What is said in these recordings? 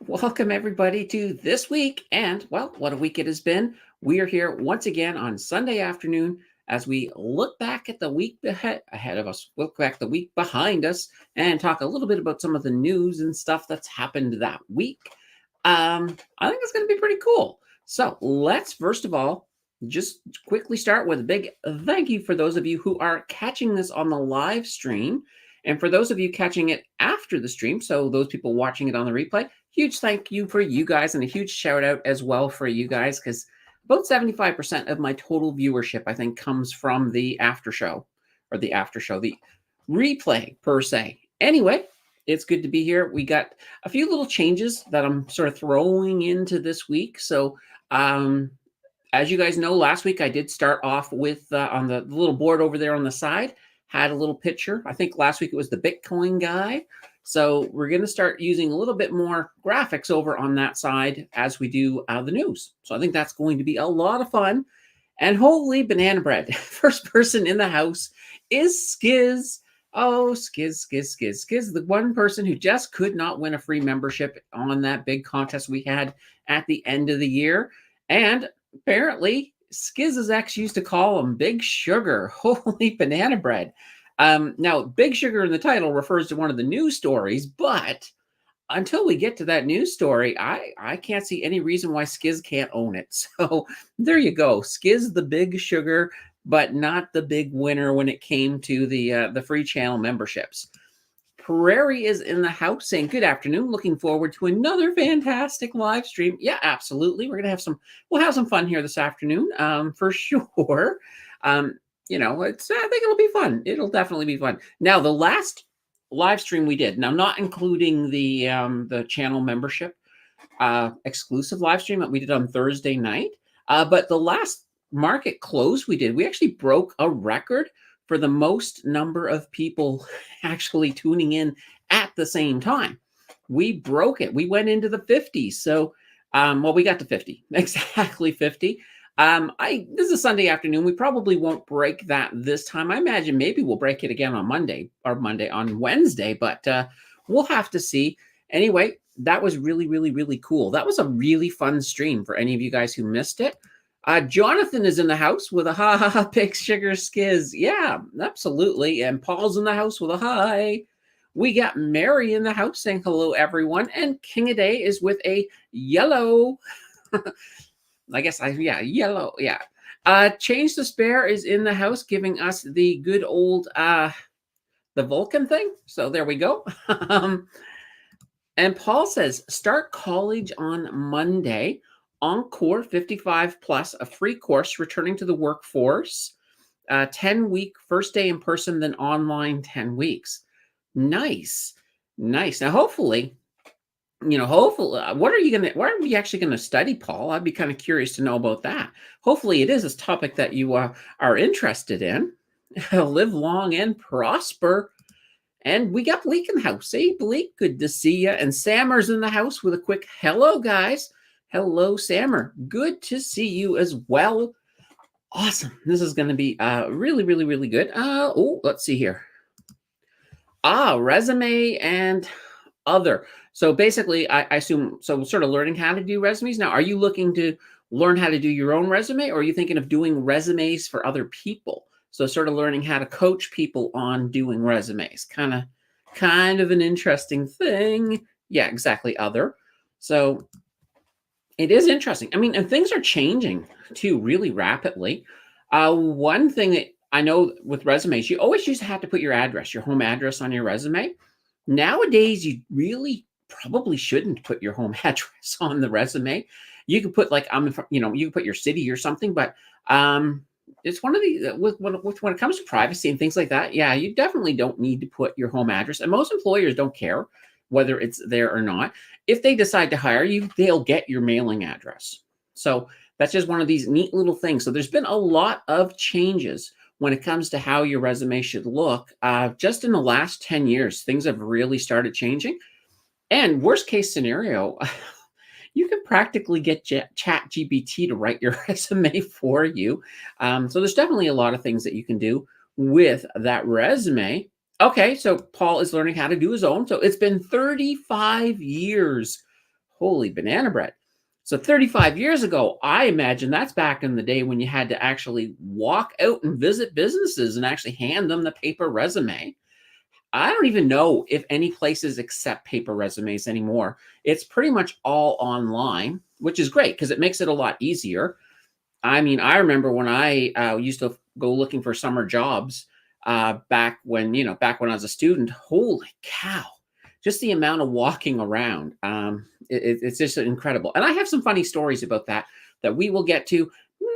Welcome everybody to this week, and well, what a week it has been. We are here once again on Sunday afternoon as we look back at the week ahead of us, look back the week behind us, and talk a little bit about some of the news and stuff that's happened that week. I think it's going to be pretty cool. So let's first of all just quickly start with a big thank you for those of you who are catching this on the live stream. And for those of you catching it after the stream, so those people watching it on the replay, huge thank you for you guys and a huge shout out as well for you guys, because about 75% of my total viewership, I think, comes from the after show, the replay per se. Anyway, it's good to be here. We got a few little changes that I'm sort of throwing into this week. So, as you guys know, last week I did start off with on the little board over there on the side, had a little picture. I think last week it was the Bitcoin guy. So we're going to start using a little bit more graphics over on that side as we do the news. So I think that's going to be a lot of fun. And holy banana bread, first person in the house is Skiz. Oh, Skiz, the one person who just could not win a free membership on that big contest we had at the end of the year. And apparently, Skiz's ex used to call him Big Sugar. Holy banana bread. Now, Big Sugar in the title refers to one of the news stories, but until we get to that news story, I can't see any reason why Skiz can't own it. So there you go. Skiz the Big Sugar, but not the big winner when it came to the free channel memberships. Prairie is in the house saying, good afternoon. Looking forward to another fantastic live stream. Yeah, absolutely. We'll have some fun here this afternoon, for sure. I think it'll be fun. It'll definitely be fun. Now, the last live stream we did, now not including the channel membership exclusive live stream that we did on Thursday night, but the last market close we actually broke a record for the most number of people actually tuning in at the same time. We broke it. We went into the 50s. So, we got to 50, exactly 50. This is a Sunday afternoon. We probably won't break that this time. I imagine maybe we'll break it again on Wednesday, but we'll have to see. Anyway, that was really, really, really cool. That was a really fun stream for any of you guys who missed it. Jonathan is in the house with a ha ha ha, Big Sugar Skiz. Yeah, absolutely. And Paul's in the house with a hi. We got Mary in the house saying hello, everyone. And King a Day is with a yellow. Yellow. Yeah. Change the Spare is in the house giving us the good old the Vulcan thing. So there we go. And Paul says, start college on Monday. Encore 55 plus, a free course, returning to the workforce. 10-week, first day in person, then online 10 weeks. Nice. Now, hopefully, what are we actually going to study, Paul? I'd be kind of curious to know about that. Hopefully it is a topic that you are interested in. Live long and prosper. And we got Bleak in the house. Hey, Bleak, good to see you. And Sammer's in the house with a quick hello, guys. Hello, Sammer. Good to see you as well. Awesome. This is going to be really, really, really good. Let's see here. Resume and other. So basically, I assume, so sort of learning how to do resumes. Now, are you looking to learn how to do your own resume, or are you thinking of doing resumes for other people? So sort of learning how to coach people on doing resumes. Kind of an interesting thing. Yeah, exactly. Other. So it is interesting. I mean, and things are changing too really rapidly. One thing that I know with resumes, you always used to have to put your address, your home address on your resume. Nowadays, you really probably shouldn't put your home address on the resume. You could put you can put your city or something, but it's one of the when it comes to privacy and things like that. Yeah, you definitely don't need to put your home address, and most employers don't care whether it's there or not. If they decide to hire you, they'll get your mailing address. So that's just one of these neat little things. So there's been a lot of changes when it comes to how your resume should look. Just in the last 10 years, things have really started changing. And worst case scenario, you can practically get ChatGPT to write your resume for you. So there's definitely a lot of things that you can do with that resume. Okay, so Paul is learning how to do his own. So it's been 35 years. Holy banana bread. So 35 years ago, I imagine that's back in the day when you had to actually walk out and visit businesses and actually hand them the paper resume. I don't even know if any places accept paper resumes anymore. It's pretty much all online, which is great because it makes it a lot easier. I mean, I remember when I used to go looking for summer jobs back when I was a student. Holy cow! Just the amount of walking around, it's just incredible. And I have some funny stories about that we will get to.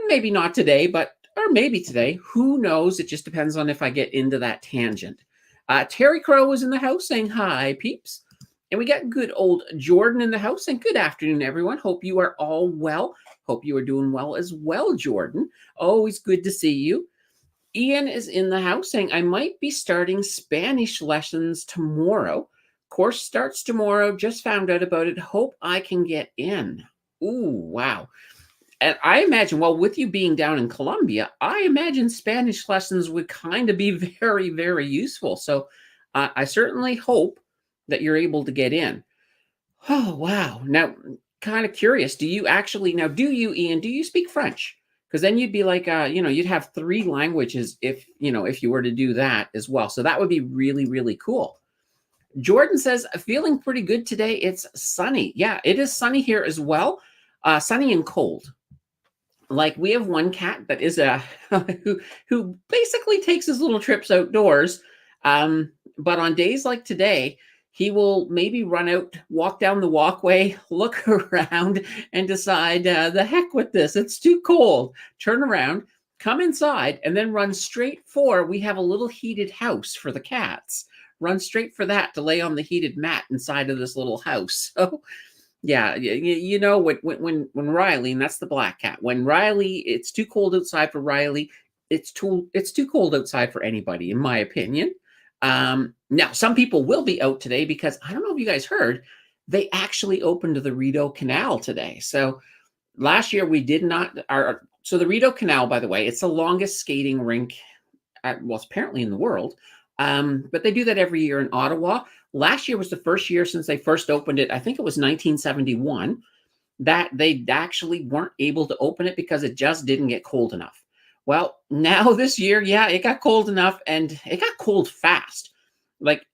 Maybe not today, but or maybe today. Who knows? It just depends on if I get into that tangent. Terry Crow is in the house saying hi, peeps. And we got good old Jordan in the house saying good afternoon, everyone. Hope you are all well. Hope you are doing well as well, Jordan. Always good to see you. Ian is in the house saying, I might be starting Spanish lessons tomorrow. Course starts tomorrow. Just found out about it. Hope I can get in. Ooh, wow. And I imagine, well, with you being down in Colombia, I imagine Spanish lessons would kind of be very, very useful. So I certainly hope that you're able to get in. Oh, wow. Now, kind of curious. Do you, Ian, do you speak French? Because then you'd be like, you'd have 3 languages if you were to do that as well. So that would be really, really cool. Jordan says, feeling pretty good today. It's sunny. Yeah, it is sunny here as well. Sunny and cold. Like we have one cat that is who basically takes his little trips outdoors. But on days like today, he will maybe run out, walk down the walkway, look around, and decide, the heck with this. It's too cold. Turn around, come inside, and then run straight for, we have a little heated house for the cats. Run straight for that to lay on the heated mat inside of this little house. So, yeah, when Riley, and that's the black cat, when Riley, it's too cold outside for Riley, it's too cold outside for anybody, in my opinion. Now, some people will be out today because I don't know if you guys heard, they actually opened the Rideau Canal today. So last year we did not. So the Rideau Canal, by the way, it's the longest skating rink, it's apparently in the world. But they do that every year in Ottawa. Last year was the first year since they first opened it. I think it was 1971 that they actually weren't able to open it because it just didn't get cold enough. Well, now this year, yeah, it got cold enough and it got cold fast. Like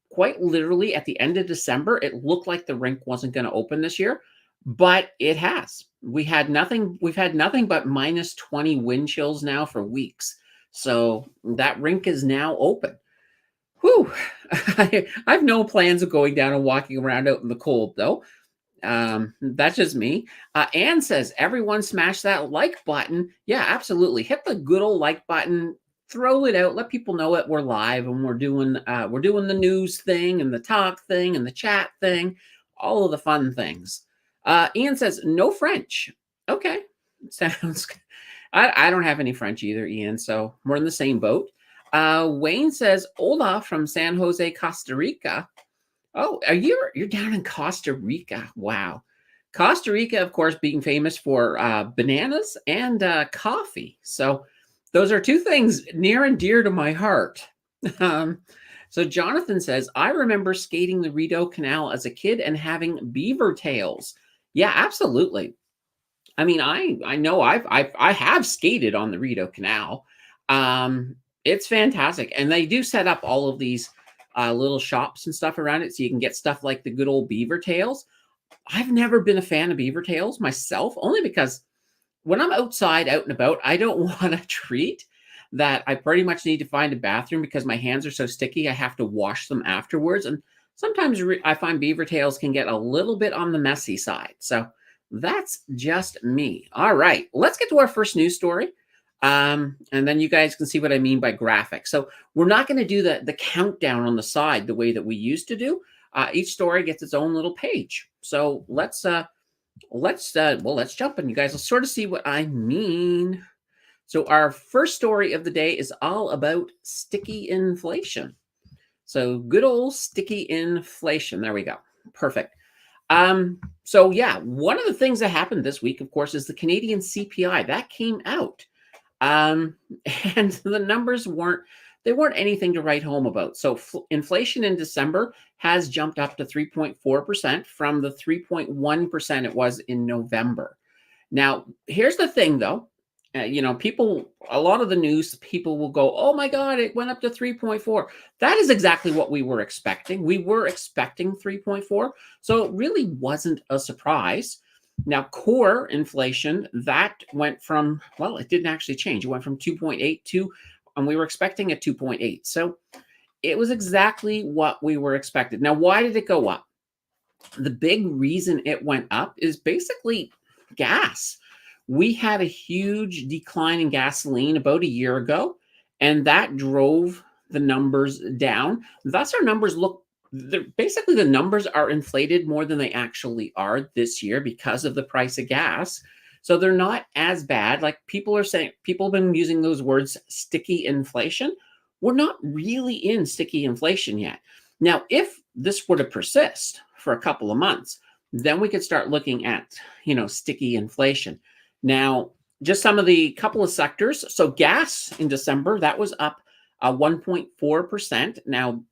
quite literally at the end of December, it looked like the rink wasn't going to open this year, but it has. We've had nothing but minus 20 wind chills now for weeks. So that rink is now open. Whew. I have no plans of going down and walking around out in the cold, though. That's just me. Anne says, everyone smash that like button. Yeah, absolutely. Hit the good old like button. Throw it out. Let people know that we're live and we're doing the news thing and the talk thing and the chat thing, all of the fun things. Ian says, no French. Okay. Sounds good. I don't have any French either, Ian, so we're in the same boat. Wayne says, hola from San Jose, Costa Rica. Oh, you're down in Costa Rica. Wow. Costa Rica, of course, being famous for bananas and coffee. So those are 2 things near and dear to my heart. So Jonathan says, I remember skating the Rideau Canal as a kid and having beaver tails. Yeah, absolutely. I mean, I know I have skated on the Rideau Canal. It's fantastic, and they do set up all of these little shops and stuff around it, so you can get stuff like the good old beaver tails. I've never been a fan of beaver tails myself, only because when I'm outside, out and about, I don't want a treat that I pretty much need to find a bathroom because my hands are so sticky. I have to wash them afterwards, and sometimes I find beaver tails can get a little bit on the messy side. So that's just me. All right, let's get to our first news story. And then you guys can see what I mean by graphic. So we're not going to do the countdown on the side the way that we used to do. Each story gets its own little page. So let's jump in. You guys will sort of see what I mean. So our first story of the day is all about sticky inflation. So good old sticky inflation. There we go. Perfect. So yeah, one of the things that happened this week, of course, is the Canadian CPI that came out. And the numbers weren't they weren't anything to write home about. So inflation in December has jumped up to 3.4% from the 3.1% it was in November. Now, here's the thing though. People, a lot of the news people will go, oh my God, it went up to 3.4. That is exactly what we were expecting. We were expecting 3.4. So it really wasn't a surprise. Now, core inflation, that went from, well, it didn't actually change. It went from 2.8 to, and we were expecting a 2.8. So it was exactly what we were expected. Now, why did it go up? The big reason it went up is basically gas. We had a huge decline in gasoline about a year ago, and that drove the numbers down. Thus, our numbers look, basically the numbers are inflated more than they actually are this year because of the price of gas. So they're not as bad. Like people are saying, people have been using those words, sticky inflation. We're not really in sticky inflation yet. Now, if this were to persist for a couple of months, then we could start looking at, sticky inflation. Now, just some of the couple of sectors. So gas in December, that was up 1.4%. Now,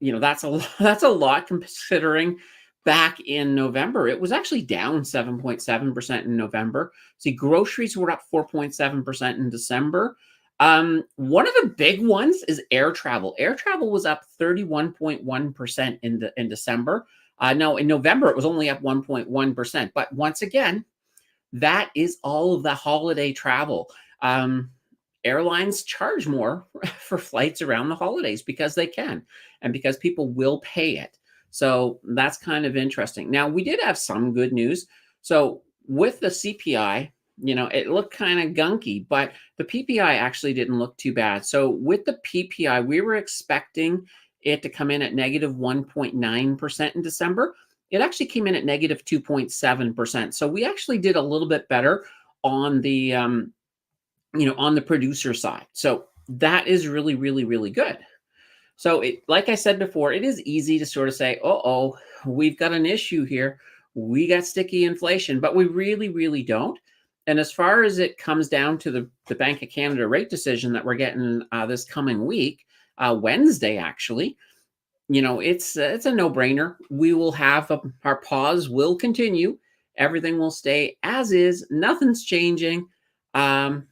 that's that's a lot considering back in November, it was actually down 7.7% in November. See, groceries were up 4.7% in December. One of the big ones is air travel. Air travel was up 31.1% in December. No, in November, it was only up 1.1%. But once again, that is all of the holiday travel. Airlines charge more for flights around the holidays because they can and because people will pay it. So that's kind of interesting. Now, we did have some good news. So with the CPI, it looked kind of gunky, but the PPI actually didn't look too bad. So with the PPI, we were expecting it to come in at negative 1.9% in December. It actually came in at negative 2.7%. So we actually did a little bit better on the on the producer side. So that is really, really, really good. So like I said before, it is easy to sort of say, oh, we've got an issue here. We got sticky inflation, but we really, really don't. And as far as it comes down to the Bank of Canada rate decision that we're getting this coming week, Wednesday, actually, it's a no-brainer. We will have our pause will continue. Everything will stay as is. Nothing's changing. And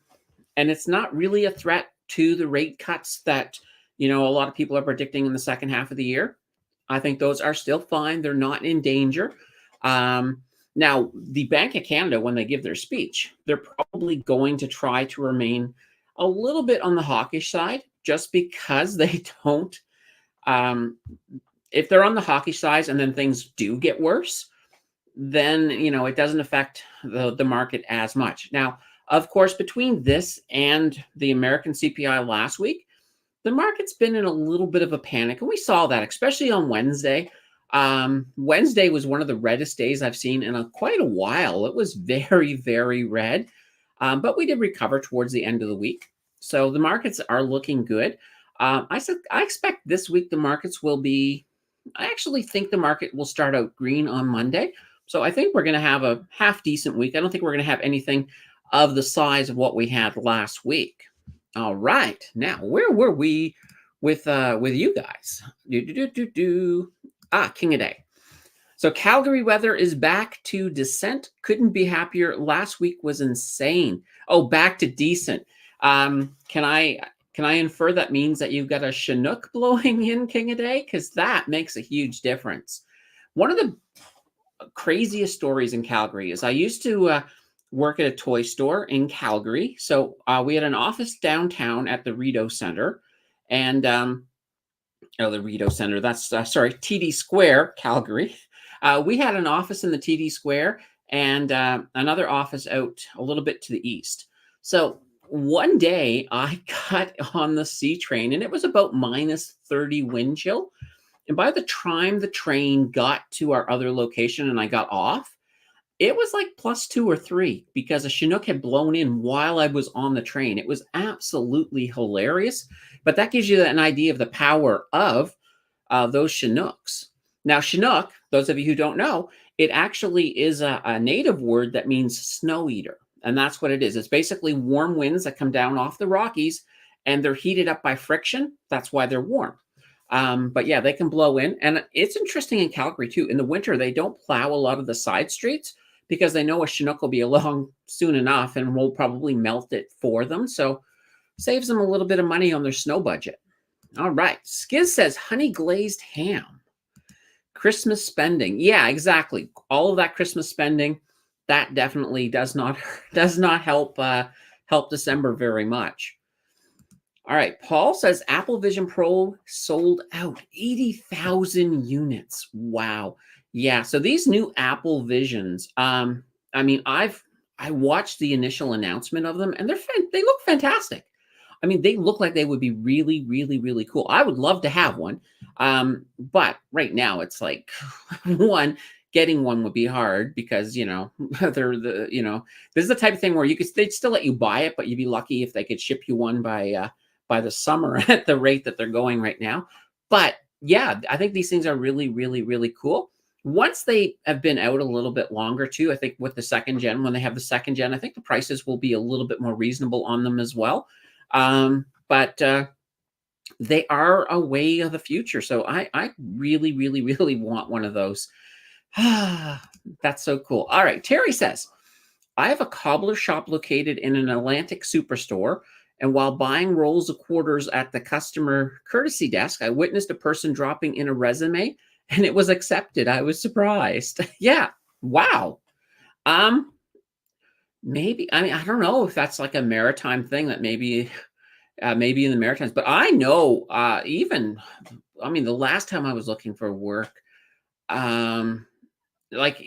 it's not really a threat to the rate cuts that, a lot of people are predicting in the second half of the year. I think those are still fine. They're not in danger. Now, the Bank of Canada, when they give their speech, they're probably going to try to remain a little bit on the hawkish side just because they don't. If they're on the hawkish side and then things do get worse, then, it doesn't affect the market as much. Now, of course, between this and the American CPI last week, the market's been in a little bit of a panic. And we saw that, especially on Wednesday. Wednesday was one of the reddest days I've seen in quite a while. It was very, very red. But we did recover towards the end of the week. So the markets are looking good. I expect this week the markets will be, I actually think the market will start out green on Monday. So I think we're going to have a half decent week. I don't think we're going to have anything of the size of what we had last week. All right. Now, where were we with you guys? King of Day. So Calgary weather is back to descent. Couldn't be happier. Last week was insane. Oh, back to decent. Can I infer that means that you've got a Chinook blowing in, King of Day? Because that makes a huge difference. One of the craziest stories in Calgary is I used to work at a toy store in Calgary. So we had an office downtown at the Rideau Center. And, the Rideau Center, that's, TD Square, Calgary. We had an office in the TD Square and another office out a little bit to the east. So one day I got on the C train and it was about minus 30 wind chill. And by the time the train got to our other location and I got off, it was like +2 or 3 because a Chinook had blown in while I was on the train. It was absolutely hilarious. But that gives you an idea of the power of those Chinooks. Now, Chinook, those of you who don't know, it actually is a native word that means snow eater. And that's what it is. It's basically warm winds that come down off the Rockies and they're heated up by friction. That's why they're warm. But yeah, they can blow in. And it's interesting in Calgary too. In the winter, they don't plow a lot of the side streets because they know a Chinook will be along soon enough and will probably melt it for them. So saves them a little bit of money on their snow budget. All right. Skiz says honey glazed ham. Christmas spending. Yeah, exactly. All of that Christmas spending, that definitely does not help help December very much. All right. Paul says Apple Vision Pro sold out 80,000 units. Wow. Yeah. So these new Apple Visions, I mean, I watched the initial announcement of them and they look fantastic. I mean, they look like they would be really, really, really cool. I would love to have one. But right now it's like getting one would be hard because, they're this is the type of thing where they'd still let you buy it, but you'd be lucky if they could ship you one by the summer at the rate that they're going right now. But yeah, I think these things are really, really, really cool. Once they have been out a little bit longer too, I think with the second gen, when they have the second gen, I think the prices will be a little bit more reasonable on them as well. But they are a way of the future. So I really, really, really want one of those. That's so cool. All right. Terry says, I have a cobbler shop located in an Atlantic superstore. And while buying rolls of quarters at the customer courtesy desk, I witnessed a person dropping in a resume and it was accepted. I was surprised. Yeah. Wow. Maybe, I mean, I don't know if that's like a maritime thing that maybe in the Maritimes, but I know the last time I was looking for work, even like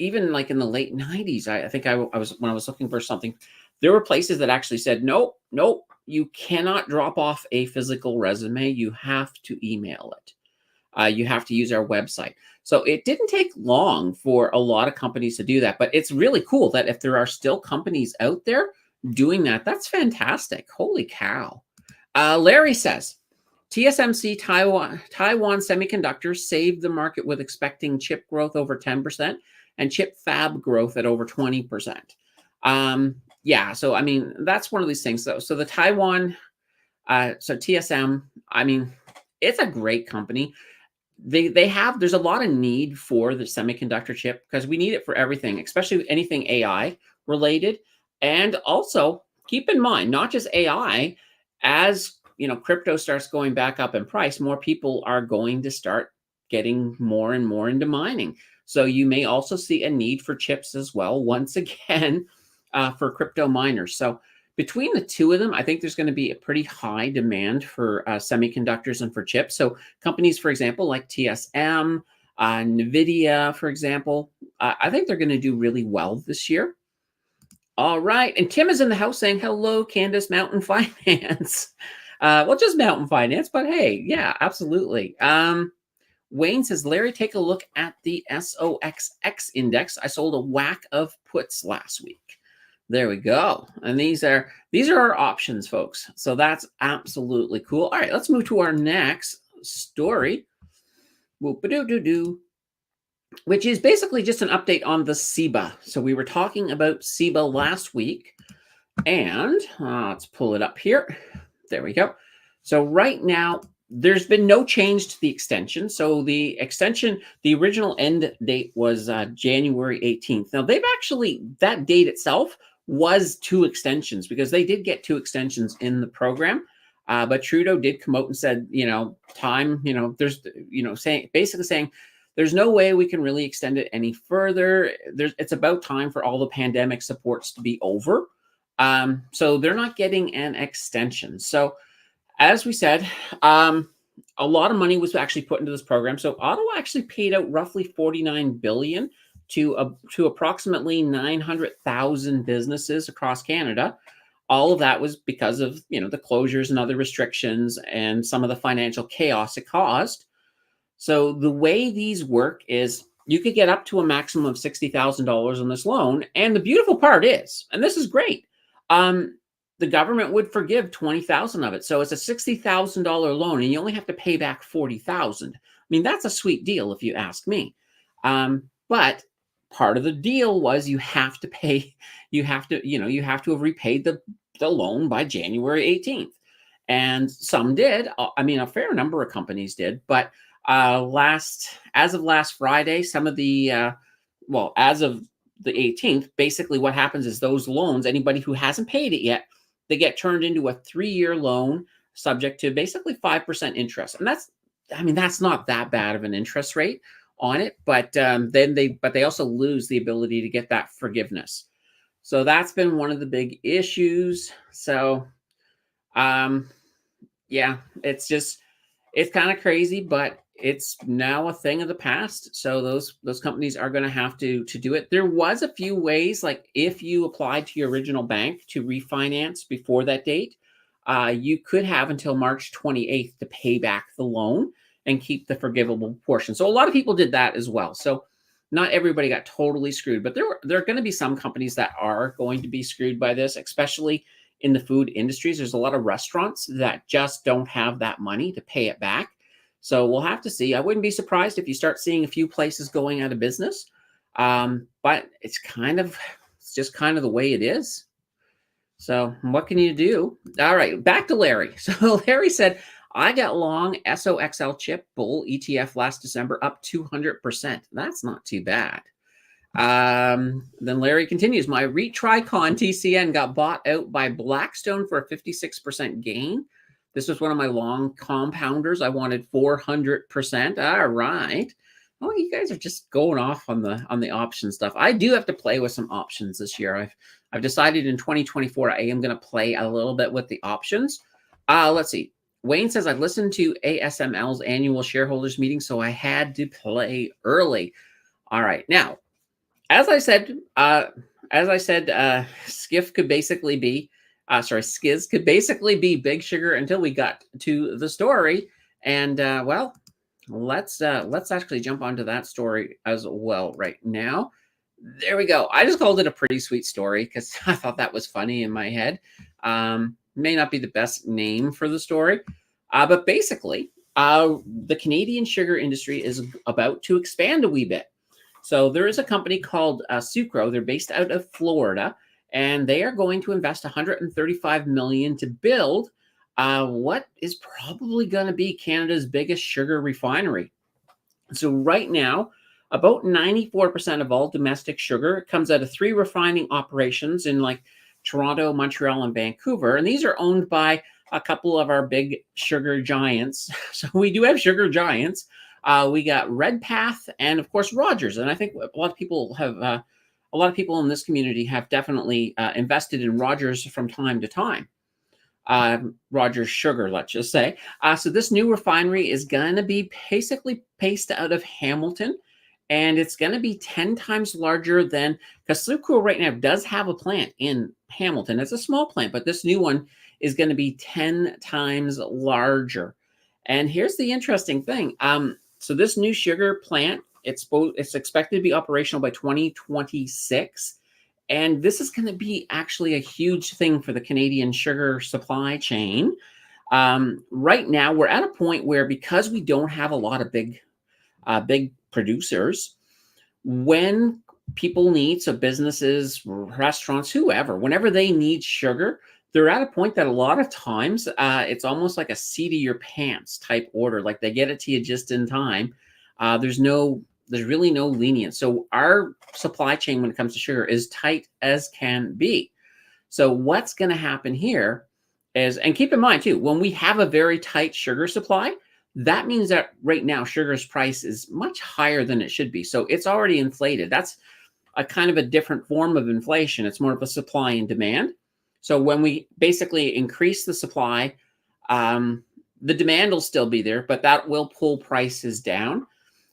in the late 90s, I think I was when I was looking for something, there were places that actually said, nope, you cannot drop off a physical resume. You have to email it. You have to use our website. So it didn't take long for a lot of companies to do that, but it's really cool that if there are still companies out there doing that, that's fantastic. Holy cow. Larry says, TSMC Taiwan Semiconductors saved the market with expecting chip growth over 10% and chip fab growth at over 20%. Yeah, so I mean, that's one of these things. So the Taiwan, so TSM, I mean, it's a great company. There's a lot of need for the semiconductor chip because we need it for everything, especially anything AI related. And also keep in mind, not just AI, as crypto starts going back up in price, more people are going to start getting more and more into mining. So you may also see a need for chips as well, once again, for crypto miners. So between the two of them, I think there's going to be a pretty high demand for semiconductors and for chips. So companies, for example, like TSM, NVIDIA, for example, I think they're going to do really well this year. All right. And Tim is in the house saying, hello, Candace, Mountain Finance. Well, just Mountain Finance, but hey, yeah, absolutely. Wayne says, Larry, take a look at the SOXX index. I sold a whack of puts last week. There we go. And these are our options, folks. So that's absolutely cool. All right, let's move to our next story. Whoop-a-doo-doo-doo. Which is basically just an update on the CEBA. So we were talking about CEBA last week. And let's pull it up here. There we go. So right now, there's been no change to the extension. So the extension, the original end date was January 18th. Now, that date itself was 2 extensions because they did get 2 extensions in the program. But Trudeau did come out and said, time, there's, basically saying, there's no way we can really extend it any further. It's about time for all the pandemic supports to be over. So they're not getting an extension. So as we said, a lot of money was actually put into this program. So Ottawa actually paid out roughly $49 billion to approximately 900,000 businesses across Canada. All of that was because of the closures and other restrictions and some of the financial chaos it caused. So the way these work is you could get up to a maximum of $60,000 on this loan. And the beautiful part is, and this is great, the government would forgive 20,000 of it. So it's a $60,000 loan and you only have to pay back 40,000. I mean, that's a sweet deal if you ask me. But part of the deal was you have to have repaid the loan by January 18th. and some did. I mean, a fair number of companies did, but as of last Friday, some of the as of the 18th, basically what happens is those loans, anybody who hasn't paid it yet, they get turned into a 3-year loan subject to basically 5% interest. And that's not that bad of an interest rate on it, but they also lose the ability to get that forgiveness. So that's been one of the big issues. So yeah, it's kind of crazy, but it's now a thing of the past. So those companies are going to have to do it. There was a few ways, like if you applied to your original bank to refinance before that date, you could have until March 28th to pay back the loan and keep the forgivable portion. So a lot of people did that as well. So not everybody got totally screwed, but there are going to be some companies that are going to be screwed by this, especially in the food industries. There's a lot of restaurants that just don't have that money to pay it back. So we'll have to see. I wouldn't be surprised if you start seeing a few places going out of business. But it's just kind of the way it is. So what can you do? All right, back to Larry. So Larry said, I got long SOXL chip bull ETF last December up 200%. That's not too bad. Then Larry continues, my REIT Tricon TCN got bought out by Blackstone for a 56% gain. This was one of my long compounders. I wanted 400%. All right. Oh, you guys are just going off on the option stuff. I do have to play with some options this year. I've decided in 2024 I am going to play a little bit with the options. Let's see. Wayne says, I've listened to ASML's annual shareholders meeting, so I had to play early. All right. Now, as I said, Skiff could basically be, Skiz could basically be Big Sugar until we got to the story. And let's actually jump onto that story as well right now. There we go. I just called it a pretty sweet story because I thought that was funny in my head. May not be the best name for the story, but basically, the Canadian sugar industry is about to expand a wee bit. So there is a company called Sucro. They're based out of Florida, and they are going to invest $135 million to build what is probably going to be Canada's biggest sugar refinery. So right now, about 94% of all domestic sugar comes out of 3 refining operations in like Toronto, Montreal, and Vancouver. And these are owned by a couple of our big sugar giants. So we do have sugar giants. We got Redpath and of course Rogers. And I think a lot of people in this community have definitely invested in Rogers from time to time. Rogers Sugar, let's just say. So this new refinery is going to be basically based out of Hamilton. And it's going to be 10 times larger than, because Sucro right now does have a plant in Hamilton. It's a small plant, but this new one is going to be 10 times larger. And here's the interesting thing. So this new sugar plant, it's expected to be operational by 2026. And this is going to be actually a huge thing for the Canadian sugar supply chain. Right now, we're at a point where because we don't have a lot of big producers, when people need, so businesses, restaurants, whoever, whenever they need sugar, they're at a point that a lot of times it's almost like a seat of your pants type order. Like they get it to you just in time. There's really no lenience. So our supply chain when it comes to sugar is tight as can be. So what's going to happen here is, and keep in mind too, when we have a very tight sugar supply, that means that right now sugar's price is much higher than it should be. So it's already inflated. That's a kind of a different form of inflation. It's more of a supply and demand. So when we basically increase the supply, the demand will still be there, but that will pull prices down.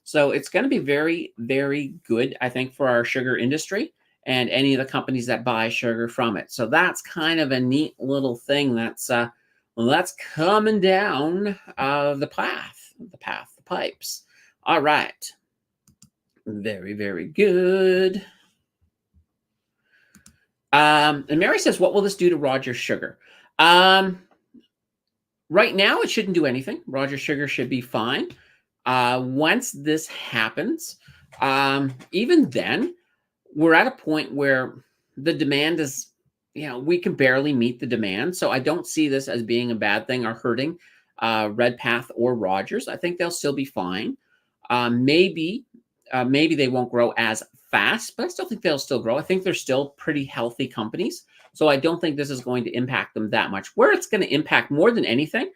So it's going to be very, very good, I think, for our sugar industry and any of the companies that buy sugar from it. So that's kind of a neat little thing that's coming down the pipes. All right. Very, very good. And Mary says, what will this do to Rogers Sugar? Right now, it shouldn't do anything. Rogers Sugar should be fine. Once this happens, even then, we're at a point where the demand is, we can barely meet the demand. So I don't see this as being a bad thing or hurting Redpath or Rogers. I think they'll still be fine. Maybe they won't grow as fast, but I still think they'll still grow. I think they're still pretty healthy companies. So I don't think this is going to impact them that much. Where it's going to impact more than anything,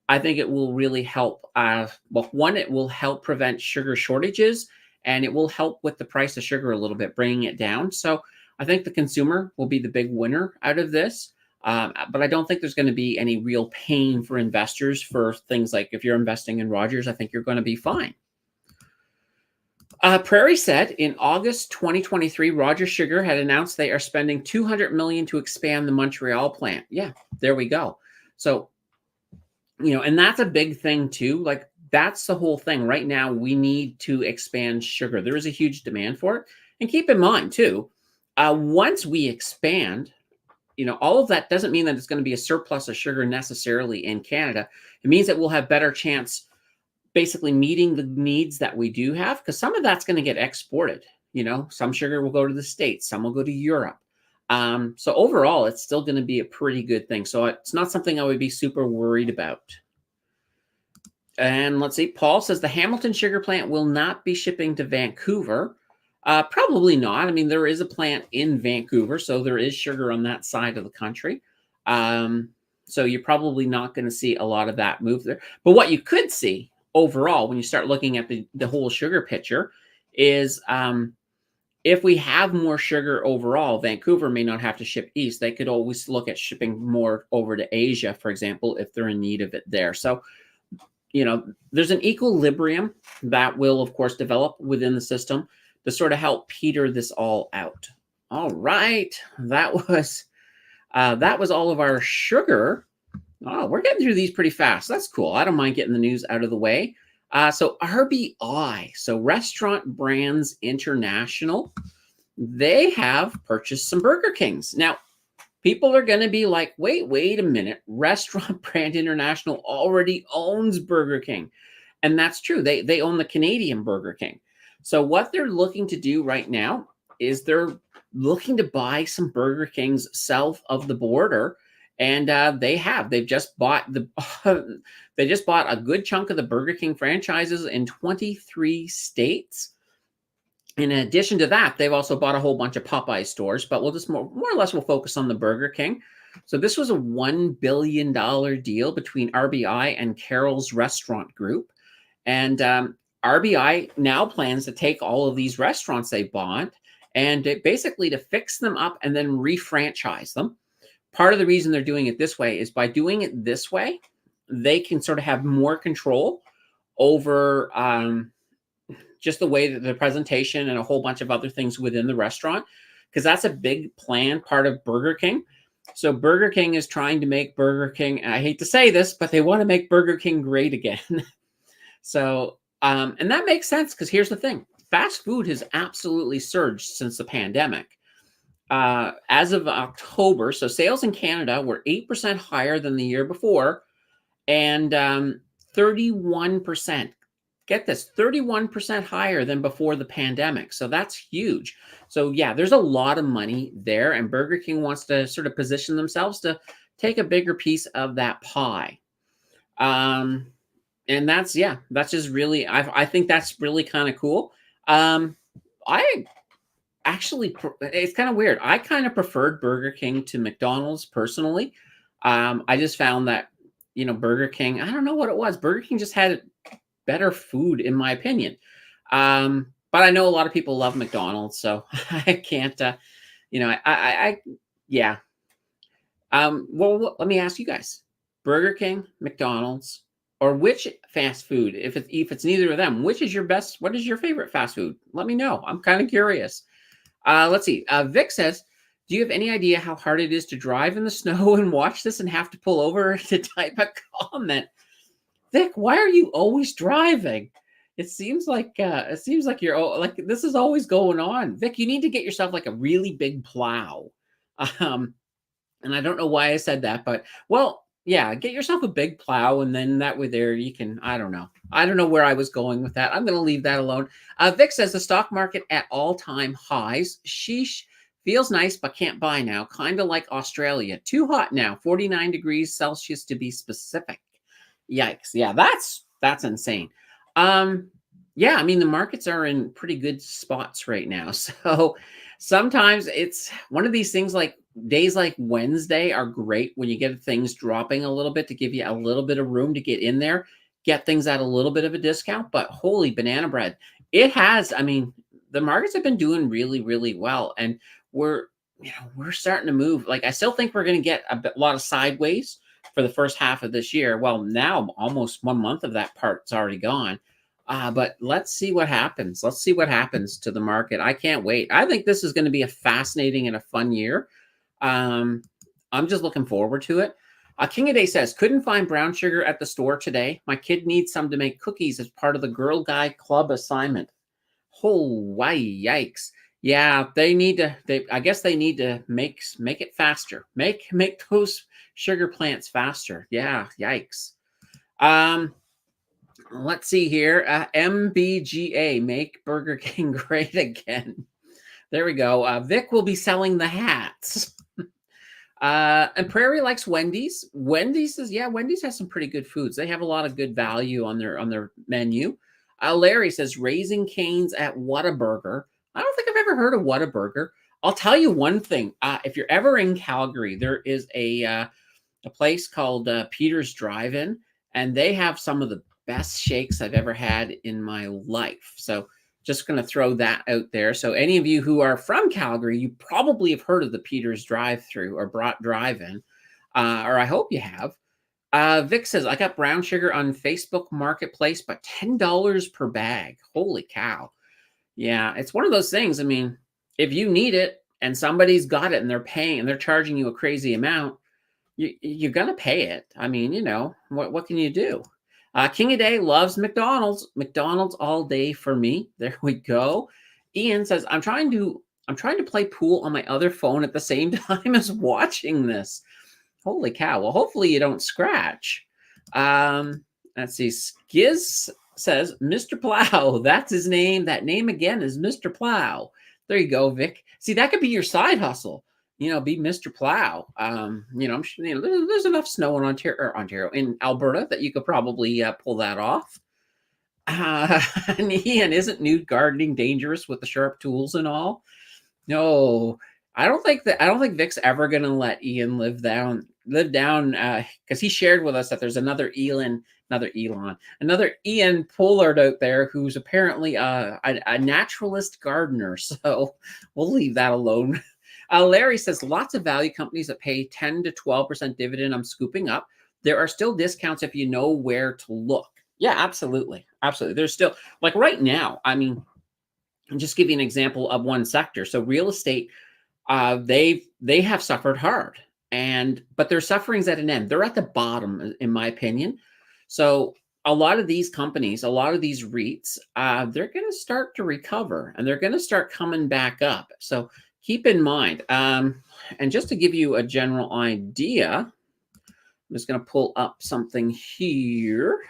I think it will really help. Well, one, it will help prevent sugar shortages, and it will help with the price of sugar a little bit, bringing it down. So I think the consumer will be the big winner out of this. But I don't think there's going to be any real pain for investors for things like if you're investing in Rogers, I think you're going to be fine. Prairie said in August 2023, Rogers Sugar had announced they are spending $200 million to expand the Montreal plant. Yeah, there we go. So, and that's a big thing too. Like that's the whole thing. Right now, we need to expand sugar. There is a huge demand for it. And keep in mind too, once we expand, all of that doesn't mean that it's going to be a surplus of sugar necessarily in Canada. It means that we'll have better chance basically meeting the needs that we do have, because some of that's going to get exported. Some sugar will go to the States, some will go to Europe. So overall, it's still going to be a pretty good thing. So it's not something I would be super worried about. And let's see, Paul says the Hamilton sugar plant will not be shipping to Vancouver. Probably not. I mean, there is a plant in Vancouver, so there is sugar on that side of the country. So you're probably not going to see a lot of that move there. But what you could see overall, when you start looking at the whole sugar picture, is if we have more sugar overall, Vancouver may not have to ship east. They could always look at shipping more over to Asia, for example, if they're in need of it there. So, there's an equilibrium that will, of course, develop within the system to sort of help peter this all out. All right, that was all of our sugar. Oh, we're getting through these pretty fast. That's cool. I don't mind getting the news out of the way. So RBI, so Restaurant Brands International, they have purchased some Burger Kings. Now, people are going to be like, wait a minute. Restaurant Brand International already owns Burger King. And that's true. They own the Canadian Burger King. So what they're looking to do right now is they're looking to buy some Burger Kings south of the border. And they've just bought they just bought a good chunk of the Burger King franchises in 23 states. In addition to that, they've also bought a whole bunch of Popeye stores, but we'll just more or less we'll focus on the Burger King. So this was a $1 billion deal between RBI and Carroll's Restaurant Group. And RBI now plans to take all of these restaurants they bought and basically to fix them up and then refranchise them. Part of the reason they're doing it this way is by doing it this way, they can sort of have more control over just the way that the presentation and a whole bunch of other things within the restaurant, because that's a big planned part of Burger King. So Burger King is trying to make Burger King, and I hate to say this, but they want to make Burger King great again. So, and that makes sense, because here's the thing. Fast food has absolutely surged since the pandemic. As of October, so sales in Canada were 8% higher than the year before, and 31%, get this, 31% higher than before the pandemic. So that's huge. So yeah, there's a lot of money there, and Burger King wants to sort of position themselves to take a bigger piece of that pie. And that's just really, I think that's really kind of cool. I actually, it's kind of weird. I kind of preferred Burger King to McDonald's personally. I just found that, Burger King, I don't know what it was. Burger King just had better food, in my opinion. But I know a lot of people love McDonald's, so I can't, yeah. Well, let me ask you guys, Burger King, McDonald's, or which fast food, if it's neither of them, what is your favorite fast food? Let me know. I'm kind of curious. Let's see. Vic says, do you have any idea how hard it is to drive in the snow and watch this and have to pull over to type a comment? Vic, why are you always driving? It seems like you're like this is always going on. Vic, you need to get yourself like a really big plow. And I don't know why I said that, but well, yeah, get yourself a big plow, and then that way there you can, I don't know where I was going with that. I'm going to leave that alone. Vic says the stock market at all-time highs. Sheesh, Feels nice, but can't buy now. Kind of like Australia. Too hot now. 49 degrees Celsius to be specific. Yikes. Yeah, that's insane. Yeah, I mean the markets are in pretty good spots right now. So sometimes it's one of these things like days like Wednesday are great when you get things dropping a little bit to give you a little bit of room to get in there, get things at a little bit of a discount. But holy banana bread, it has, I mean, the markets have been doing really, really well. And we're, we're starting to move. Like I still think we're going to get a lot of sideways for the first half of this year. Well, now almost 1 month of that part's already gone. But let's see what happens. Let's see what happens to the market. I can't wait. I think this is going to be a fascinating and a fun year. I'm just looking forward to it. King of Day says, couldn't find brown sugar at the store today. My kid needs some to make cookies as part of the Girl Guide Club assignment. Oh, why, yikes. Yeah, they need to, I guess they need to make it faster. Make those sugar plants faster. Yeah, yikes. Let's see here. MBGA, make Burger King great again. There we go. Vic will be selling the hats. And Prairie likes Wendy's. Wendy's says, yeah, Wendy's has some pretty good foods. They have a lot of good value on their menu. Larry says, Raising Cane's at Whataburger. I don't think I've ever heard of Whataburger. I'll tell you one thing. If you're ever in Calgary, there is a place called Peter's Drive-In, and they have some of the best shakes I've ever had in my life. So just going to throw that out there. So any of you who are from Calgary, you probably have heard of the Peter's Drive-Through or Drive-In, or I hope you have. Vic says, I got brown sugar on Facebook Marketplace, but $10 per bag. Holy cow. Yeah, it's one of those things. I mean, if you need it and somebody's got it and they're paying and they're charging you a crazy amount, you're going to pay it. I mean, what can you do? King of Day loves McDonald's. McDonald's all day for me. There we go. Ian says, I'm trying to play pool on my other phone at the same time as watching this. Holy cow. Well, hopefully you don't scratch. Let's see. Skiz says, Mr. Plow. That's his name. That name again is Mr. Plow. There you go, Vic. See, that could be your side hustle. Be Mr. Plow. I'm sure there's enough snow in Ontario, in Alberta that you could probably pull that off. And Ian, isn't nude gardening dangerous with the sharp tools and all? No, I don't think Vic's ever going to let Ian live down because he shared with us that there's another Ian Pollard out there who's apparently a naturalist gardener. So we'll leave that alone. Larry says, lots of value companies that pay 10 to 12% dividend I'm scooping up. There are still discounts if you know where to look. Yeah, absolutely. Absolutely. There's still, like right now, I mean, I'll just give you an example of one sector. So real estate, they have suffered hard, but their suffering's at an end. They're at the bottom, in my opinion. So a lot of these companies, a lot of these REITs, they're going to start to recover and they're going to start coming back up. So keep in mind, and just to give you a general idea, I'm just going to pull up something here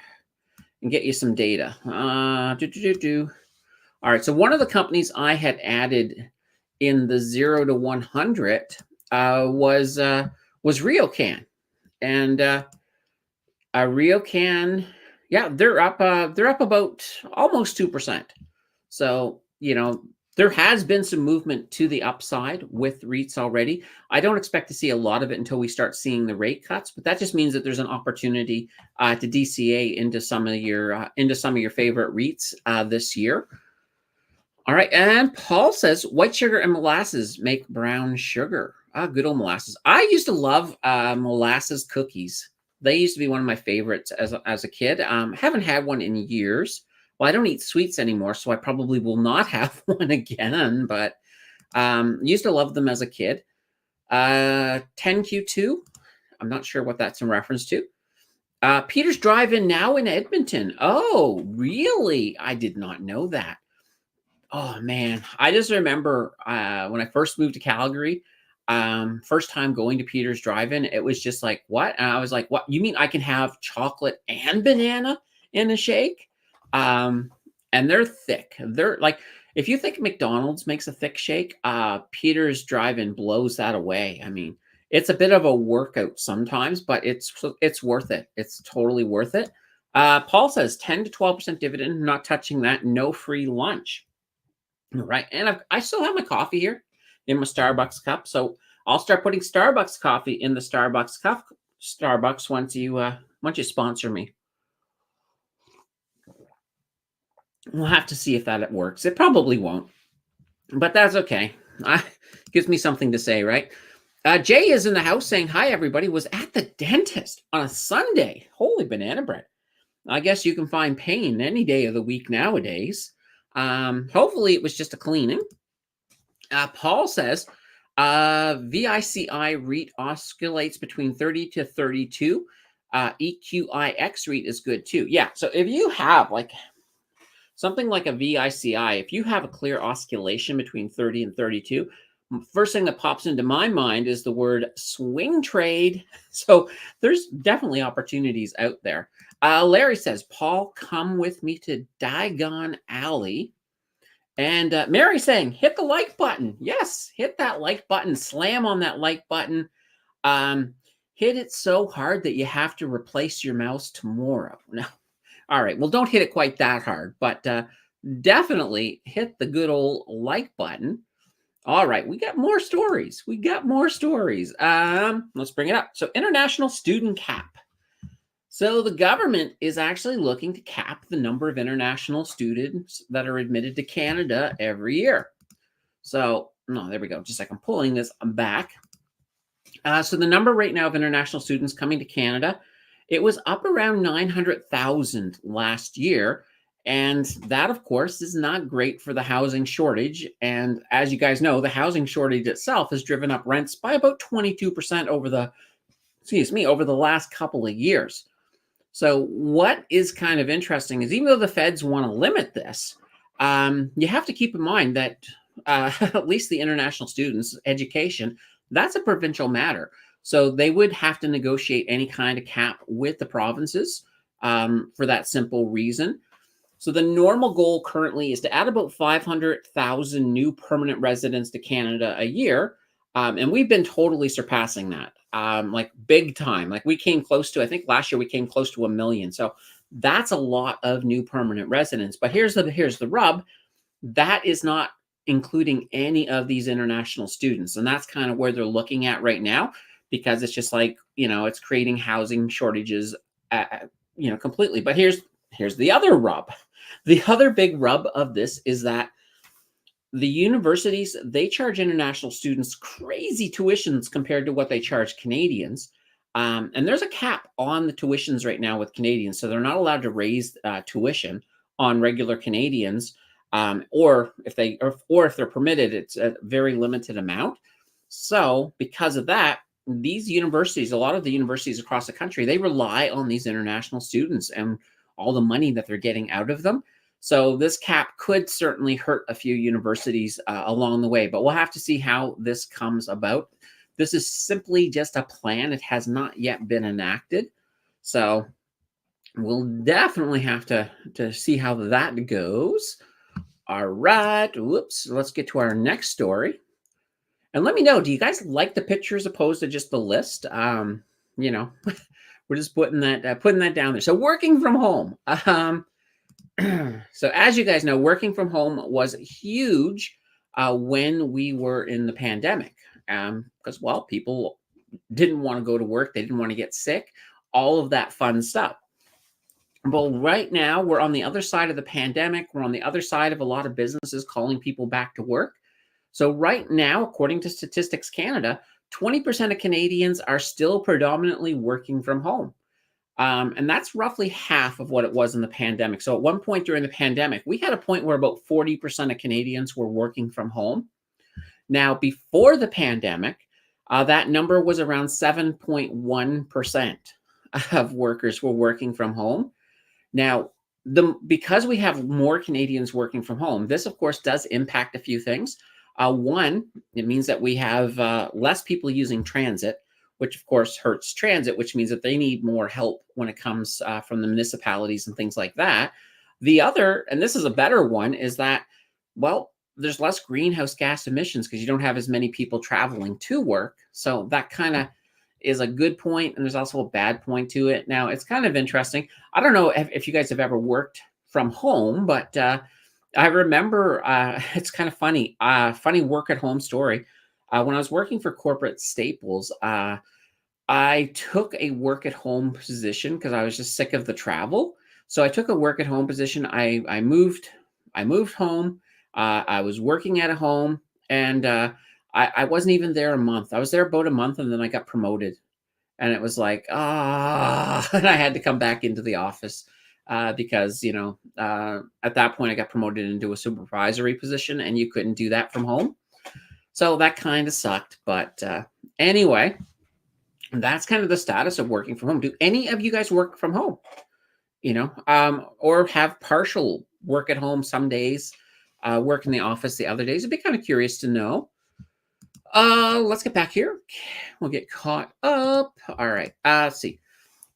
and get you some data. All right, so one of the companies I had added in the 0 to 100 was RioCan, and RioCan, yeah, they're up about almost 2%. So there has been some movement to the upside with REITs already. I don't expect to see a lot of it until we start seeing the rate cuts, but that just means that there's an opportunity to DCA into some of your favorite REITs this year. All right, and Paul says, white sugar and molasses make brown sugar. Good old molasses. I used to love molasses cookies. They used to be one of my favorites as a kid. Haven't had one in years. Well, I don't eat sweets anymore, so I probably will not have one again, but used to love them as a kid. 10Q2, I'm not sure what that's in reference to. Peter's Drive-In now in Edmonton. Oh, really? I did not know that. Oh, man. I just remember when I first moved to Calgary, first time going to Peter's Drive-In, it was just like, what? And I was like, what? You mean I can have chocolate and banana in a shake? And they're thick. They're like, If you think McDonald's makes a thick shake, Peter's Drive-In blows that away. I mean, it's a bit of a workout sometimes, but it's worth it. It's totally worth it. Paul says 10 to 12% dividend, not touching that, no free lunch. Right. And I still have my coffee here in my Starbucks cup. So I'll start putting Starbucks coffee in the Starbucks cup. Starbucks, once you sponsor me. We'll have to see if that works. It probably won't, but that's okay. Gives me something to say, right? Jay is in the house saying, hi, everybody. Was at the dentist on a Sunday. Holy banana bread. I guess you can find pain any day of the week nowadays. Hopefully it was just a cleaning. Paul says, VICI REIT oscillates between 30 to 32. EQIX REIT is good too. Yeah, so if you have like something like a VICI, if you have a clear oscillation between 30 and 32, first thing that pops into my mind is the word swing trade. So there's definitely opportunities out there. Larry says, Paul, come with me to Diagon Alley. And Mary saying, hit the like button. Yes, hit that like button. Slam on that like button. Hit it so hard that you have to replace your mouse tomorrow. No. All right. Well, don't hit it quite that hard, but definitely hit the good old like button. All right. We got more stories. Let's bring it up. So international student cap. So the government is actually looking to cap the number of international students that are admitted to Canada every year. So, no, there we go. Just like I'm pulling this back. So the number right now of international students coming to Canada, it was up around 900,000 last year. And that, of course, is not great for the housing shortage. And as you guys know, the housing shortage itself has driven up rents by about 22% over the last couple of years. So what is kind of interesting is even though the feds want to limit this, you have to keep in mind that at least the international students' education, that's a provincial matter. So they would have to negotiate any kind of cap with the provinces for that simple reason. So the normal goal currently is to add about 500,000 new permanent residents to Canada a year. And we've been totally surpassing that, like big time. Like we came close to, I think last year we came close to 1 million. So that's a lot of new permanent residents. But here's the rub. That is not including any of these international students. And that's kind of where they're looking at right now, because it's just like, it's creating housing shortages, completely. But here's the other rub. The other big rub of this is that the universities, they charge international students crazy tuitions compared to what they charge Canadians. And there's a cap on the tuitions right now with Canadians. So they're not allowed to raise tuition on regular Canadians. Or if they're permitted, it's a very limited amount. So because of that, these universities, a lot of the universities across the country, they rely on these international students and all the money that they're getting out of them. So this cap could certainly hurt a few universities along the way, but we'll have to see how this comes about. This is simply just a plan. It has not yet been enacted. So we'll definitely have to see how that goes. All right. Whoops. Let's get to our next story. And let me know, do you guys like the picture as opposed to just the list? We're just putting that down there. So working from home. So as you guys know, working from home was huge when we were in the pandemic, because, well, people didn't want to go to work. They didn't want to get sick, all of that fun stuff. But right now, we're on the other side of the pandemic. We're on the other side of a lot of businesses calling people back to work. So right now, according to Statistics Canada, 20% of Canadians are still predominantly working from home. And that's roughly half of what it was in the pandemic. So at one point during the pandemic, we had a point where about 40% of Canadians were working from home. Now, before the pandemic, that number was around 7.1% of workers were working from home. Now, because we have more Canadians working from home, this, of course, does impact a few things. One, it means that we have less people using transit, which of course hurts transit, which means that they need more help when it comes from the municipalities and things like that. The other, and this is a better one, is that Well, there's less greenhouse gas emissions because you don't have as many people traveling to work. So that kind of is a good point, and there's also a bad point to it. Now, it's kind of interesting. I don't know if you guys have ever worked from home, but I remember it's kind of funny. Funny work at home story. When I was working for corporate Staples, I took a work at home position because I was just sick of the travel. So I took a work at home position. I moved home. I was working at a home, and I wasn't even there a month. I was there about a month, and then I got promoted. And it was like, and I had to come back into the office because, at that point I got promoted into a supervisory position, and you couldn't do that from home. So that kind of sucked. But anyway, that's kind of the status of working from home. Do any of you guys work from home? Or have partial work at home some days, work in the office the other days? I'd be kind of curious to know. Let's get back here. We'll get caught up. All right. Let's see.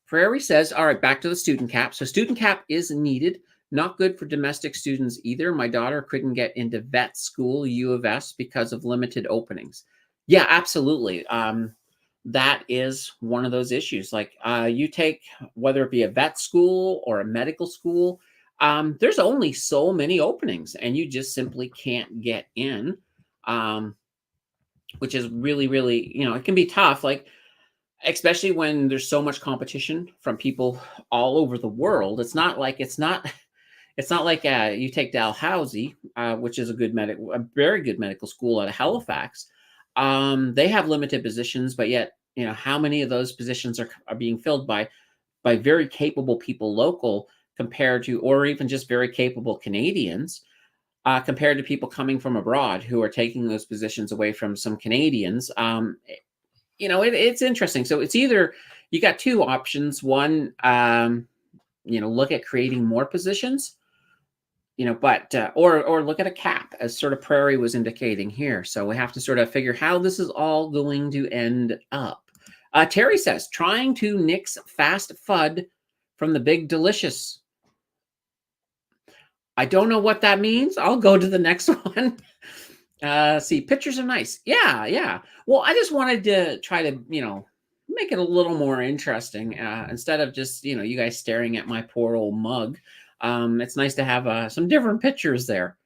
Prairie says, all right, back to the student cap. So student cap is needed. Not good for domestic students either. My daughter couldn't get into vet school, U of S, because of limited openings. Yeah, absolutely. That is one of those issues. Like you take, whether it be a vet school or a medical school, there's only so many openings, and you just simply can't get in. Which is really, really, it can be tough, like, especially when there's so much competition from people all over the world. It's not like you take Dalhousie, which is a very good medical school out of Halifax. They have limited positions, but yet, how many of those positions are being filled by very capable people local compared to, or even just very capable Canadians, compared to people coming from abroad who are taking those positions away from some Canadians. It's interesting. So it's either you got two options. One, look at creating more positions, but or look at a cap, as sort of Prairie was indicating here. So we have to sort of figure how this is all going to end up. Terry says, trying to nix fast FUD from the big delicious. I don't know what that means. I'll go to the next one. See, pictures are nice. Yeah. Well, I just wanted to try to, make it a little more interesting instead of just, you guys staring at my poor old mug. It's nice to have some different pictures there.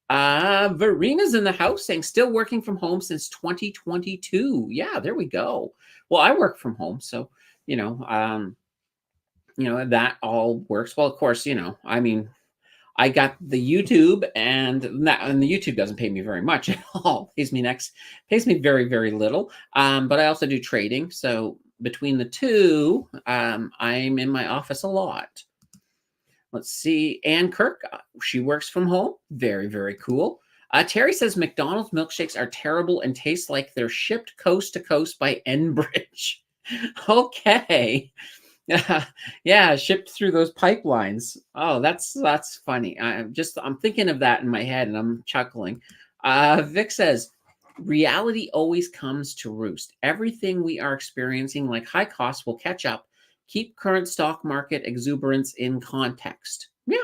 Verina's in the house saying still working from home since 2022. Yeah, there we go. Well, I work from home, so that all works. Well, of course, I got the YouTube, and the YouTube doesn't pay me very much at all. Pays me very, very little. But I also do trading. So between the two, I'm in my office a lot. Let's see. Ann Kirk, she works from home. Very, very cool. Terry says McDonald's milkshakes are terrible and taste like they're shipped coast to coast by Enbridge. Okay. Yeah, shipped through those pipelines. Oh, that's funny. I'm thinking of that in my head, and I'm chuckling. Vic says, reality always comes to roost. Everything we are experiencing, like high costs, will catch up. Keep current stock market exuberance in context. Yeah,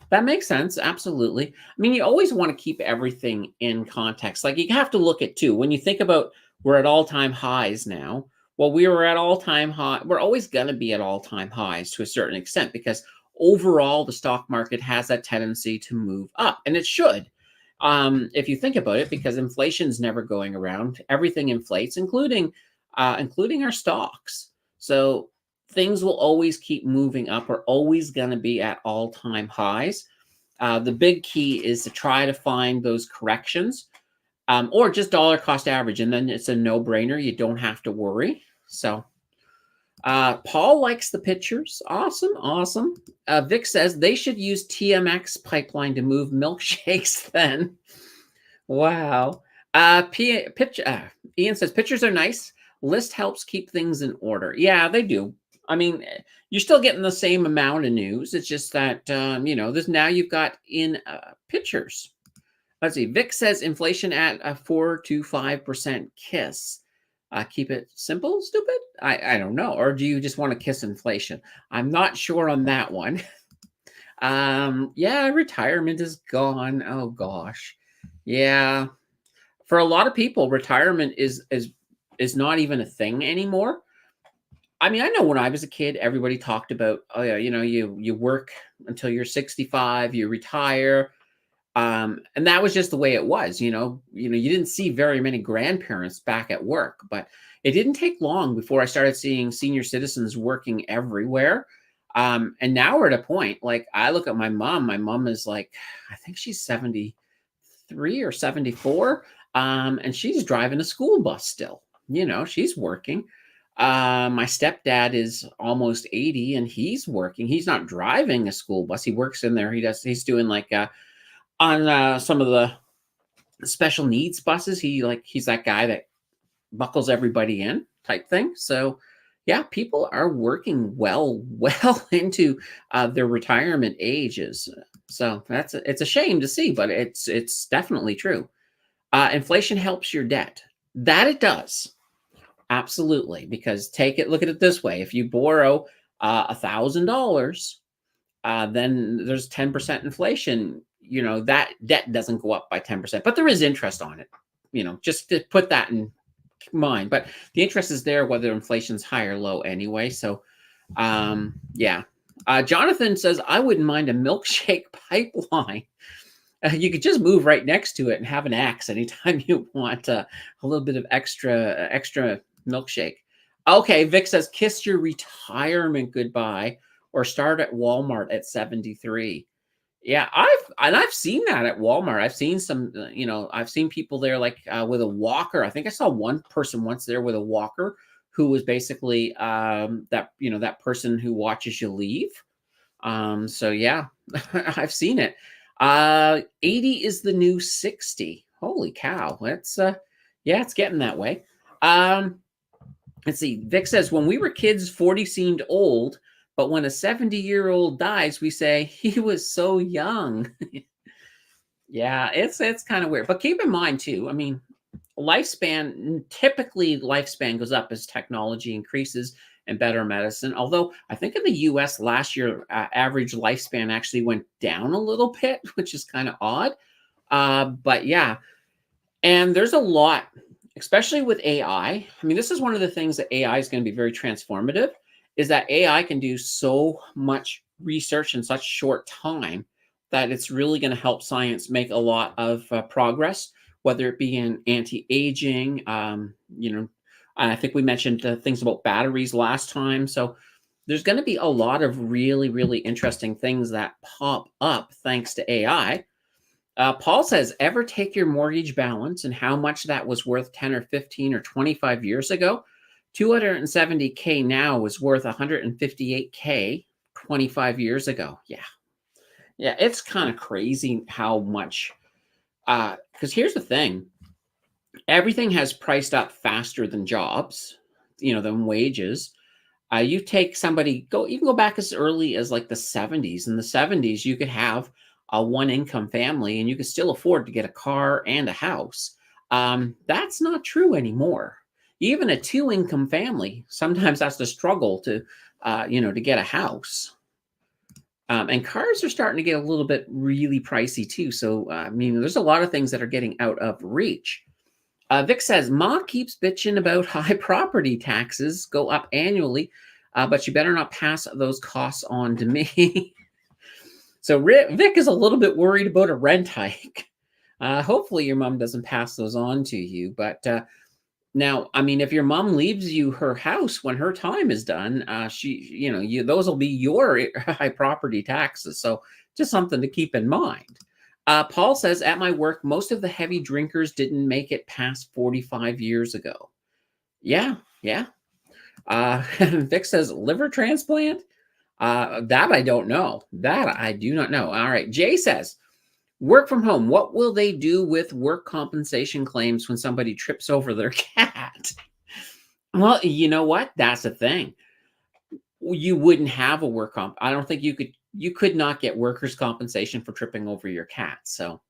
that makes sense. Absolutely. I mean, you always want to keep everything in context. Like, you have to look at too. When you think about, we're at all-time highs now. Well, we were at all-time high. We're always going to be at all-time highs to a certain extent, because overall the stock market has that tendency to move up, and it should. If you think about it, because inflation's never going around. Everything inflates, including our stocks. So things will always keep moving up. We're always going to be at all-time highs. The big key is to try to find those corrections, or just dollar cost average, and then it's a no-brainer. You don't have to worry. So Paul likes the pictures. Awesome. Vic says they should use TMX pipeline to move milkshakes then. Wow. Ian says pictures are nice. List helps keep things in order. Yeah, they do. I mean, you're still getting the same amount of news. It's just that, this now you've got in pictures. Let's see. Vic says inflation at a 4 to 5% kiss. Keep it simple, stupid? I don't know. Or do you just want to kiss inflation? I'm not sure on that one. Yeah, retirement is gone. Oh gosh. Yeah. For a lot of people, retirement is not even a thing anymore. I mean, I know when I was a kid, everybody talked about, oh yeah, you work until you're 65, you retire. And that was just the way it was, you didn't see very many grandparents back at work, but it didn't take long before I started seeing senior citizens working everywhere. And now we're at a point, like I look at my mom is like, I think she's 73 or 74. And she's driving a school bus still, she's working. My stepdad is almost 80 and he's working. He's not driving a school bus. He works in there. He's doing like, on some of the special needs buses, he's that guy that buckles everybody in type thing. So yeah, people are working well into their retirement ages. So it's a shame to see, but it's definitely true. Inflation helps your debt. That it does. Absolutely. Because look at it this way. If you borrow $1,000, then there's 10% inflation. That debt doesn't go up by 10%, but there is interest on it. Just to put that in mind. But the interest is there whether inflation's high or low anyway. So, yeah. Jonathan says, I wouldn't mind a milkshake pipeline. You could just move right next to it and have an axe anytime you want a little bit of extra milkshake. Okay, Vic says, kiss your retirement goodbye or start at Walmart at 73. Yeah, I've seen that at Walmart. I've seen some, I've seen people there like with a walker. I think I saw one person once there with a walker who was basically that person who watches you leave. So yeah, I've seen it. 80 is the new 60. Holy cow. Yeah, it's getting that way. Let's see. Vic says, when we were kids, 40 seemed old, but when a 70-year-old dies, we say he was so young. Yeah, it's kind of weird. But keep in mind too, I mean, typically lifespan goes up as technology increases and better medicine. Although I think in the US last year, average lifespan actually went down a little bit, which is kind of odd. But yeah, and there's a lot, especially with AI. I mean, this is one of the things that AI is going to be very transformative, is that AI can do so much research in such short time that it's really going to help science make a lot of progress, whether it be in anti-aging, I think we mentioned things about batteries last time. So there's going to be a lot of really, really interesting things that pop up thanks to AI. Paul says, ever take your mortgage balance and how much that was worth 10 or 15 or 25 years ago? 270K now is worth 158K 25 years ago. Yeah. Yeah, it's kind of crazy how much, because here's the thing. Everything has priced up faster than jobs, than wages. You take somebody, you can go back as early as like the 70s. In the 70s, you could have a one-income family and you could still afford to get a car and a house. That's not true anymore. Even a two-income family sometimes has to struggle to get a house. And cars are starting to get a little bit really pricey too. So, I mean, there's a lot of things that are getting out of reach. Vic says, Ma keeps bitching about high property taxes go up annually, but you better not pass those costs on to me. So Vic is a little bit worried about a rent hike. Hopefully your mom doesn't pass those on to you. But now, I mean, if your mom leaves you her house when her time is done, those will be your high property taxes. So just something to keep in mind. Paul says, at my work, most of the heavy drinkers didn't make it past 45 years ago. Yeah. Vic says, liver transplant? That I don't know. That I do not know. All right. Jay says, work from home. What will they do with work compensation claims when somebody trips over their cat? Well, you know what? That's the thing. You wouldn't have a work comp. I don't think you could not get workers' compensation for tripping over your cat. So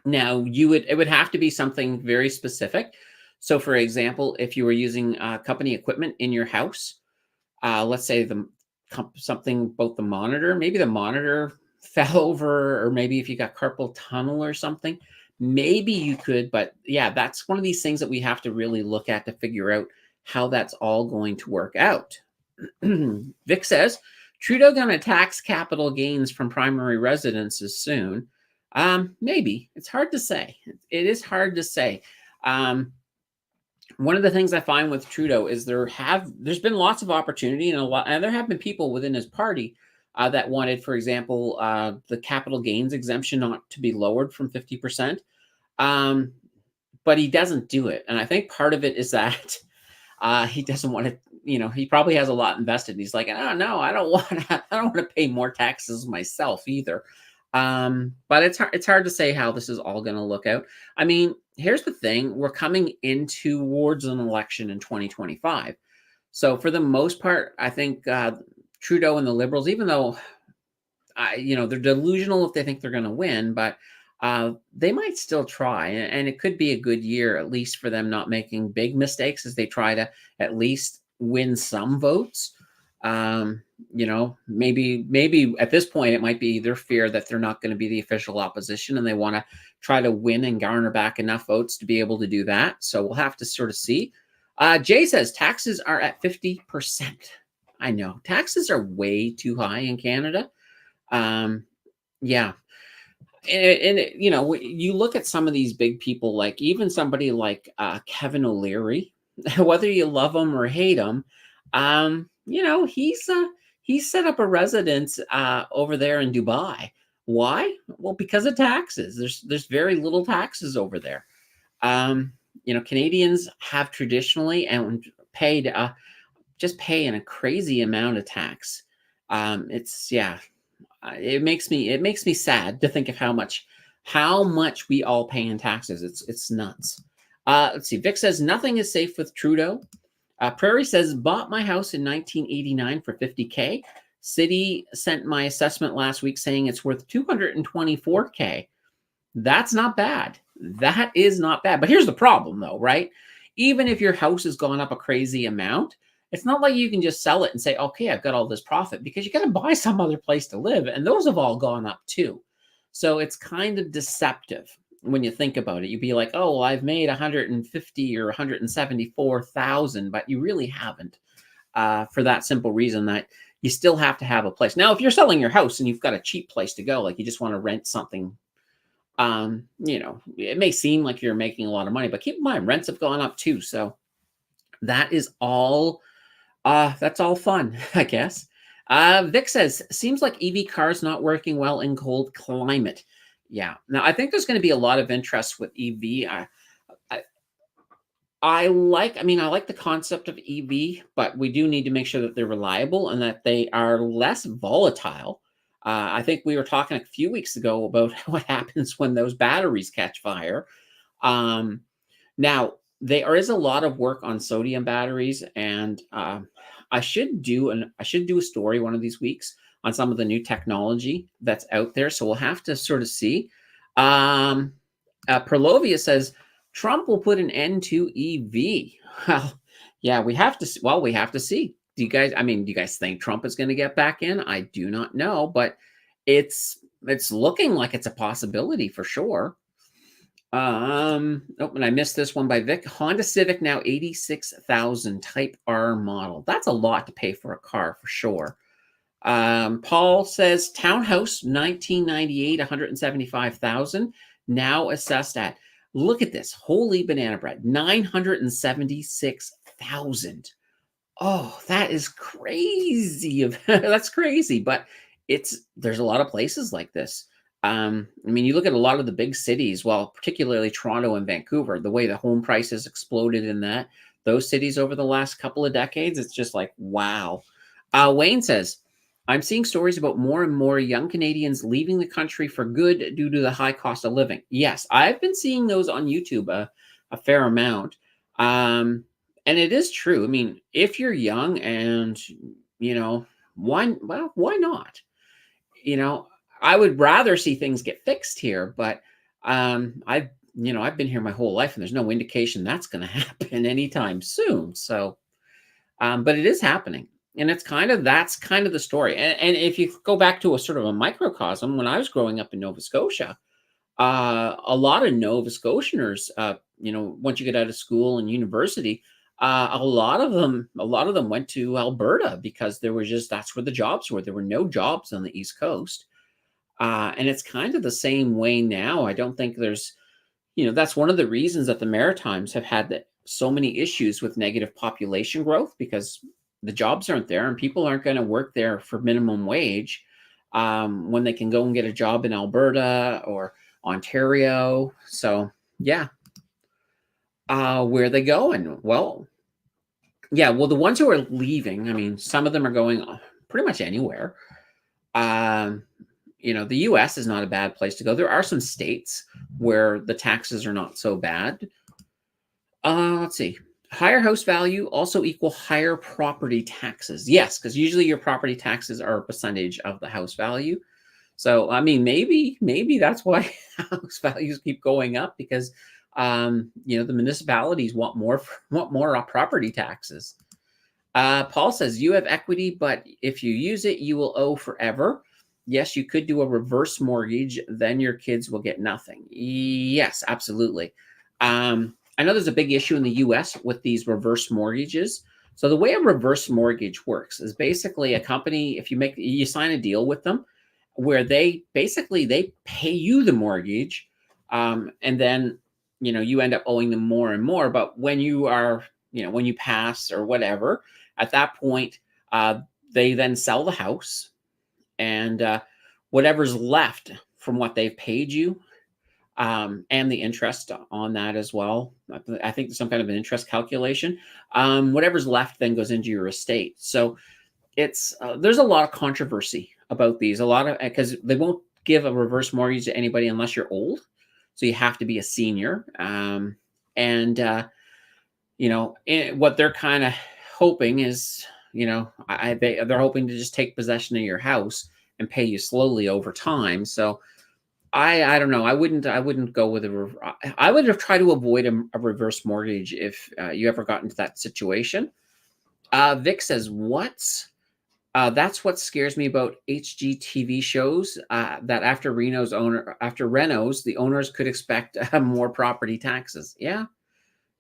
now it would have to be something very specific. So for example, if you were using company equipment in your house, let's say something about the monitor. Maybe the monitor fell over, or maybe if you got carpal tunnel or something, maybe you could. But yeah, that's one of these things that we have to really look at to figure out how that's all going to work out. Vic says, Trudeau going to tax capital gains from primary residences soon. Maybe. It's hard to say. It is hard to say. One of the things I find with Trudeau is there's been lots of opportunity, and there have been people within his party that wanted, for example, the capital gains exemption not to be lowered from 50%. But he doesn't do it. And I think part of it is that he doesn't want to, he probably has a lot invested. He's like, oh no, I don't want to pay more taxes myself either. But it's hard to say how this is all going to look out. I mean, here's the thing. We're coming in towards an election in 2025. So for the most part, I think Trudeau and the Liberals, even though, they're delusional if they think they're going to win, but they might still try. And it could be a good year, at least for them not making big mistakes as they try to at least win some votes. Maybe at this point, it might be their fear that they're not going to be the official opposition and they want to try to win and garner back enough votes to be able to do that. So we'll have to sort of see. Jay says taxes are at 50%. I know taxes are way too high in Canada. Yeah. And you look at some of these big people, like even somebody like Kevin O'Leary, whether you love him or hate him, he's set up a residence over there in Dubai. Why? Well, because of taxes. There's very little taxes over there. Canadians have traditionally and paid just paying a crazy amount of tax. It makes me sad to think of how much we all pay in taxes. It's nuts. Let's see. Vic says nothing is safe with Trudeau. Prairie says bought my house in 1989 for $50K. City sent my assessment last week saying it's worth $224K. That's not bad. That is not bad. But here's the problem, though, right? Even if your house has gone up a crazy amount, it's not like you can just sell it and say, okay, I've got all this profit, because you got to buy some other place to live. And those have all gone up too. So it's kind of deceptive when you think about it. You'd be like, oh, well, I've made 150 or 174,000, but you really haven't, for that simple reason that you still have to have a place. Now, if you're selling your house and you've got a cheap place to go, like you just want to rent something, it may seem like you're making a lot of money, but keep in mind, rents have gone up too. So that is all. That's all fun, I guess. Vic says, seems like EV cars not working well in cold climate. Yeah. Now, I think there's going to be a lot of interest with EV. I like the concept of EV, but we do need to make sure that they're reliable and that they are less volatile. I think we were talking a few weeks ago about what happens when those batteries catch fire. Now, there is a lot of work on sodium batteries, and I should do a story one of these weeks on some of the new technology that's out there. So we'll have to sort of see. Perlovia says Trump will put an end to EV. Well, yeah, we have to. Well, we have to see. Do you guys think Trump is going to get back in? I do not know, but it's looking like it's a possibility for sure. And I missed this one by Vic. Honda Civic now 86,000 Type R model. That's a lot to pay for a car for sure. Paul says townhouse 1998 175,000 now assessed at, look at this, holy banana bread, 976,000. Oh, that is crazy. That's crazy, but there's a lot of places like this. You look at a lot of the big cities, well, particularly Toronto and Vancouver, the way the home prices exploded in those cities over the last couple of decades, it's just like, wow. Wayne says, I'm seeing stories about more and more young Canadians leaving the country for good due to the high cost of living. Yes, I've been seeing those on YouTube a fair amount. And it is true. If you're young and, why not? I would rather see things get fixed here, but I've been here my whole life and there's no indication that's going to happen anytime soon. So, but it is happening. And that's kind of the story. And if you go back to a sort of a microcosm, when I was growing up in Nova Scotia, a lot of Nova Scotianers, once you get out of school and university, a lot of them went to Alberta because that's where the jobs were. There were no jobs on the East Coast, and it's kind of the same way now. I don't think that's one of the reasons that the Maritimes have had so many issues with negative population growth, because the jobs aren't there and people aren't going to work there for minimum wage when they can go and get a job in Alberta or Ontario. So yeah, where are they going? Well, yeah, well, the ones who are leaving, I mean, some of them are going pretty much anywhere. Um, the US is not a bad place to go. There are some states where the taxes are not so bad. Let's see. Higher house value also equal higher property taxes. Yes, because usually your property taxes are a percentage of the house value. So, I mean, maybe that's why house values keep going up, because the municipalities want more property taxes. Paul says you have equity, but if you use it, you will owe forever. Yes, you could do a reverse mortgage, then your kids will get nothing. Yes, absolutely. I know there's a big issue in the US with these reverse mortgages. So the way a reverse mortgage works is basically a company, if you sign a deal with them where they pay you the mortgage, and then you end up owing them more and more. But when you pass or whatever, at that point, they then sell the house, and whatever's left from what they've paid you, and the interest on that as well. I think there's some kind of an interest calculation. Whatever's left then goes into your estate. So there's a lot of controversy about these. Because they won't give a reverse mortgage to anybody unless you're old. So you have to be a senior. What they're kind of hoping is, they're hoping to just take possession of your house and pay you slowly over time. So I don't know. I wouldn't go with I would have tried to avoid a reverse mortgage if you ever got into that situation. Vic says, that's what scares me about HGTV shows, that after Renos, the owners could expect more property taxes. Yeah,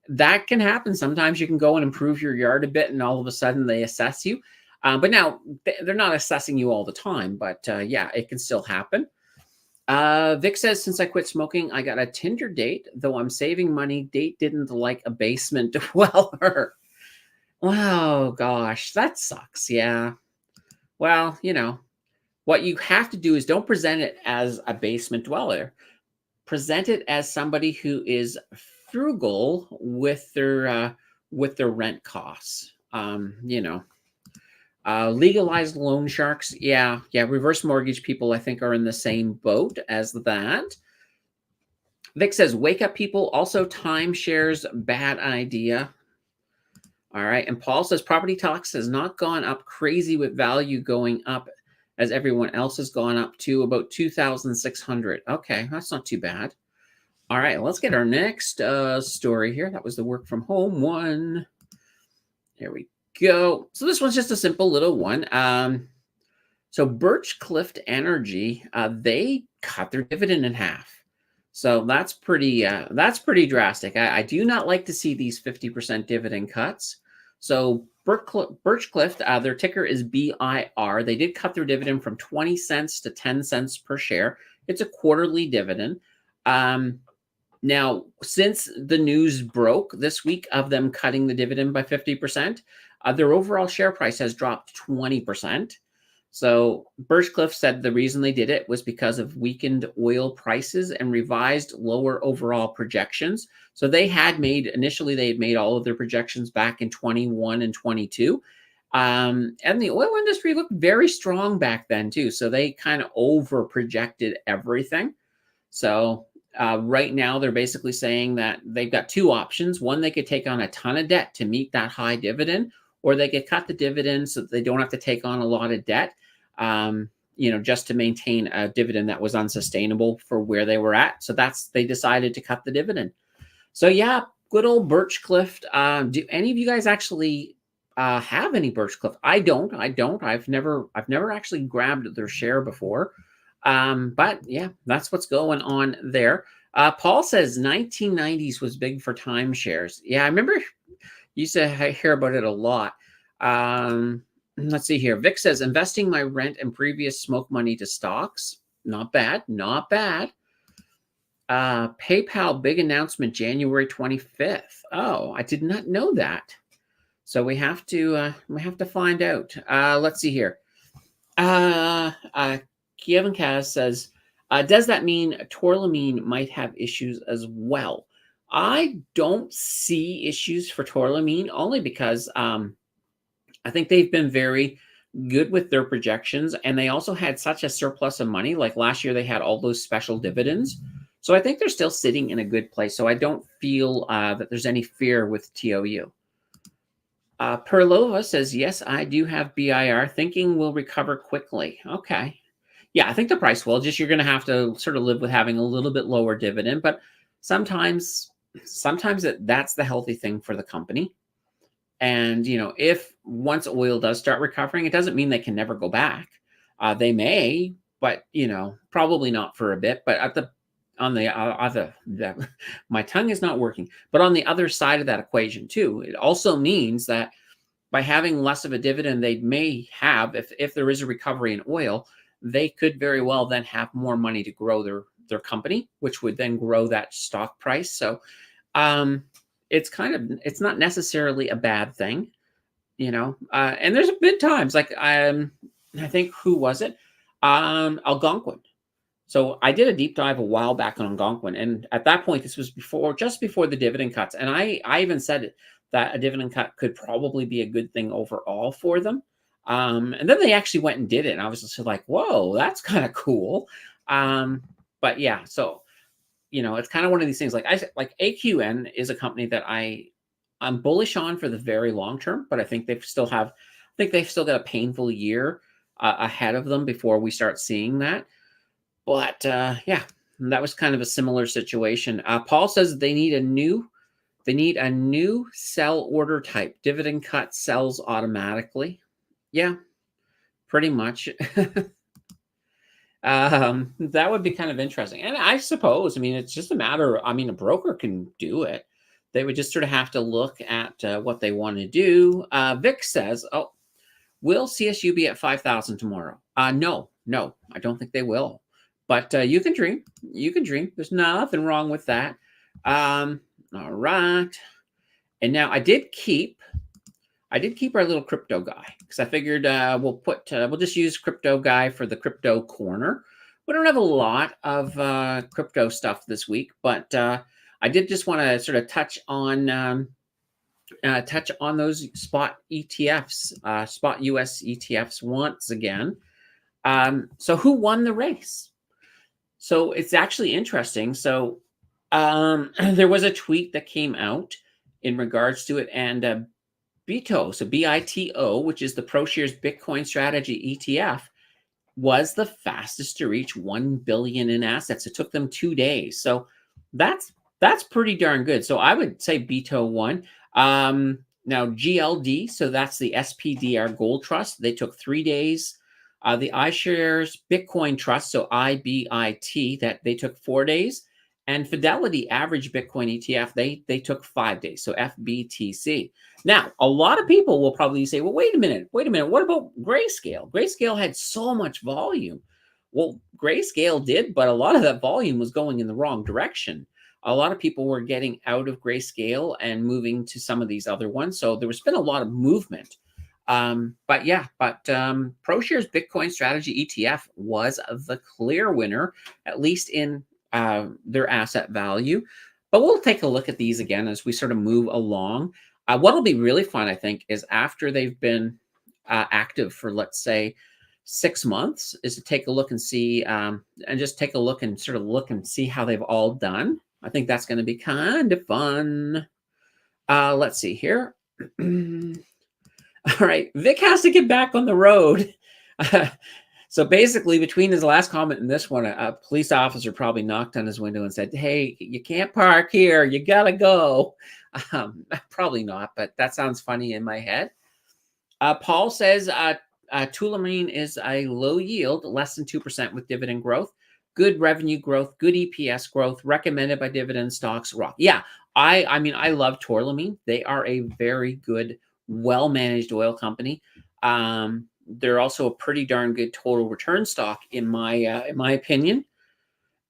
that can happen. Sometimes you can go and improve your yard a bit and all of a sudden they assess you. But now they're not assessing you all the time, but yeah, it can still happen. Vic says, since I quit smoking, I got a Tinder date, though I'm saving money. Date didn't like a basement dweller. Wow, gosh, that sucks. Yeah. Well, what you have to do is don't present it as a basement dweller. Present it as somebody who is frugal with their rent costs. Legalized loan sharks. Yeah. Reverse mortgage people, I think, are in the same boat as that. Vic says, wake up people. Also, timeshares, bad idea. All right. And Paul says, property tax has not gone up crazy with value going up as everyone else has gone up to about 2,600. Okay. That's not too bad. All right. Let's get our next story here. That was the work from home one. There we go. So this one's just a simple little one. So Birchcliff Energy, they cut their dividend in half. So that's pretty drastic. I do not like to see these 50% dividend cuts. So Birchcliff, their ticker is BIR. They did cut their dividend from 20 cents to 10 cents per share. It's a quarterly dividend. Now, since the news broke this week of them cutting the dividend by 50%, their overall share price has dropped 20%. So Birchcliff said the reason they did it was because of weakened oil prices and revised lower overall projections. So initially they had made all of their projections back in 21 and 22. And the oil industry looked very strong back then too. So they kind of over projected everything. So right now they're basically saying that they've got two options. One, they could take on a ton of debt to meet that high dividend, or they could cut the dividend so that they don't have to take on a lot of debt, just to maintain a dividend that was unsustainable for where they were at. So they decided to cut the dividend. So yeah, good old Birchcliff. Do any of you guys actually have any Birchcliff. I don't. I've never actually grabbed their share before. But yeah, that's what's going on there. Paul says 1990s was big for timeshares. Yeah, I remember used to hear about it a lot. Let's see here. Vic says investing my rent and previous smoke money to stocks. Not bad. Not bad. PayPal big announcement January 25th. Oh, I did not know that. So we have to find out. Let's see here. Kiev and Kaz says, does that mean Torlamine might have issues as well? I don't see issues for Torlamine only because I think they've been very good with their projections, and they also had such a surplus of money. Like last year, they had all those special dividends. So I think they're still sitting in a good place. So I don't feel that there's any fear with TOU. Perlova says, yes, I do have BIR. Thinking will recover quickly. Okay. Yeah, I think the price will. Just you're going to have to sort of live with having a little bit lower dividend. But sometimes that's the healthy thing for the company. And, if once oil does start recovering, it doesn't mean they can never go back. They may, but, probably not for a bit. But my tongue is not working. But on the other side of that equation, too, it also means that by having less of a dividend they may have, if there is a recovery in oil, they could very well then have more money to grow their company, which would then grow that stock price. So it's not necessarily a bad thing, and there's been times like I think, who was it? Algonquin. So I did a deep dive a while back on Algonquin, and at that point, this was just before the dividend cuts, and I even said that a dividend cut could probably be a good thing overall for them. And then they actually went and did it, and I was just like, "Whoa, that's kind of cool." But yeah, so it's kind of one of these things. Like AQN is a company that I'm bullish on for the very long term, but I think they've still got a painful year ahead of them before we start seeing that. But yeah, that was kind of a similar situation. Paul says they need a new sell order type. Dividend cut sells automatically. Yeah, pretty much. That would be kind of interesting. And I suppose, it's just a matter of, a broker can do it. They would just sort of have to look at what they want to do. Vic says, oh, will CSU be at 5,000 tomorrow? No, I don't think they will. But you can dream. You can dream. There's nothing wrong with that. All right. And now I did keep our little crypto guy because I figured we'll just use crypto guy for the crypto corner. We don't have a lot of crypto stuff this week, but I did just want to sort of touch on those spot ETFs, spot US ETFs once again. So who won the race? So it's actually interesting. So there was a tweet that came out in regards to it, and BITO, so BITO, which is the ProShares Bitcoin Strategy ETF, was the fastest to reach 1 billion in assets. It took them 2 days. So that's pretty darn good. So I would say BITO won. Now GLD, so that's the SPDR Gold Trust. They took 3 days. The iShares Bitcoin Trust, so IBIT, that they took 4 days. And Fidelity Average Bitcoin ETF, they took 5 days, so FBTC. Now, a lot of people will probably say, well, wait a minute, what about Grayscale? Grayscale had so much volume. Well, Grayscale did, but a lot of that volume was going in the wrong direction. A lot of people were getting out of Grayscale and moving to some of these other ones, so there's been a lot of movement. But ProShares Bitcoin Strategy ETF was the clear winner, at least in their asset value. But we'll take a look at these again as we sort of move along. What'll be really fun, I think, is after they've been active for, let's say, 6 months, is to take a look and see, and just take a look and sort of look and see how they've all done. I think that's going to be kind of fun. Let's see here. All right, Vic has to get back on the road. So basically, between his last comment and this one, a police officer probably knocked on his window and said, hey, you can't park here. You got to go. Probably not, but that sounds funny in my head. Paul says Tulamine is a low yield, less than 2% with dividend growth, good revenue growth, good EPS growth, recommended by dividend stocks. Rock. Yeah, I mean, I love Tulamine. They are a very good, well-managed oil company. They're also a pretty darn good total return stock in my opinion.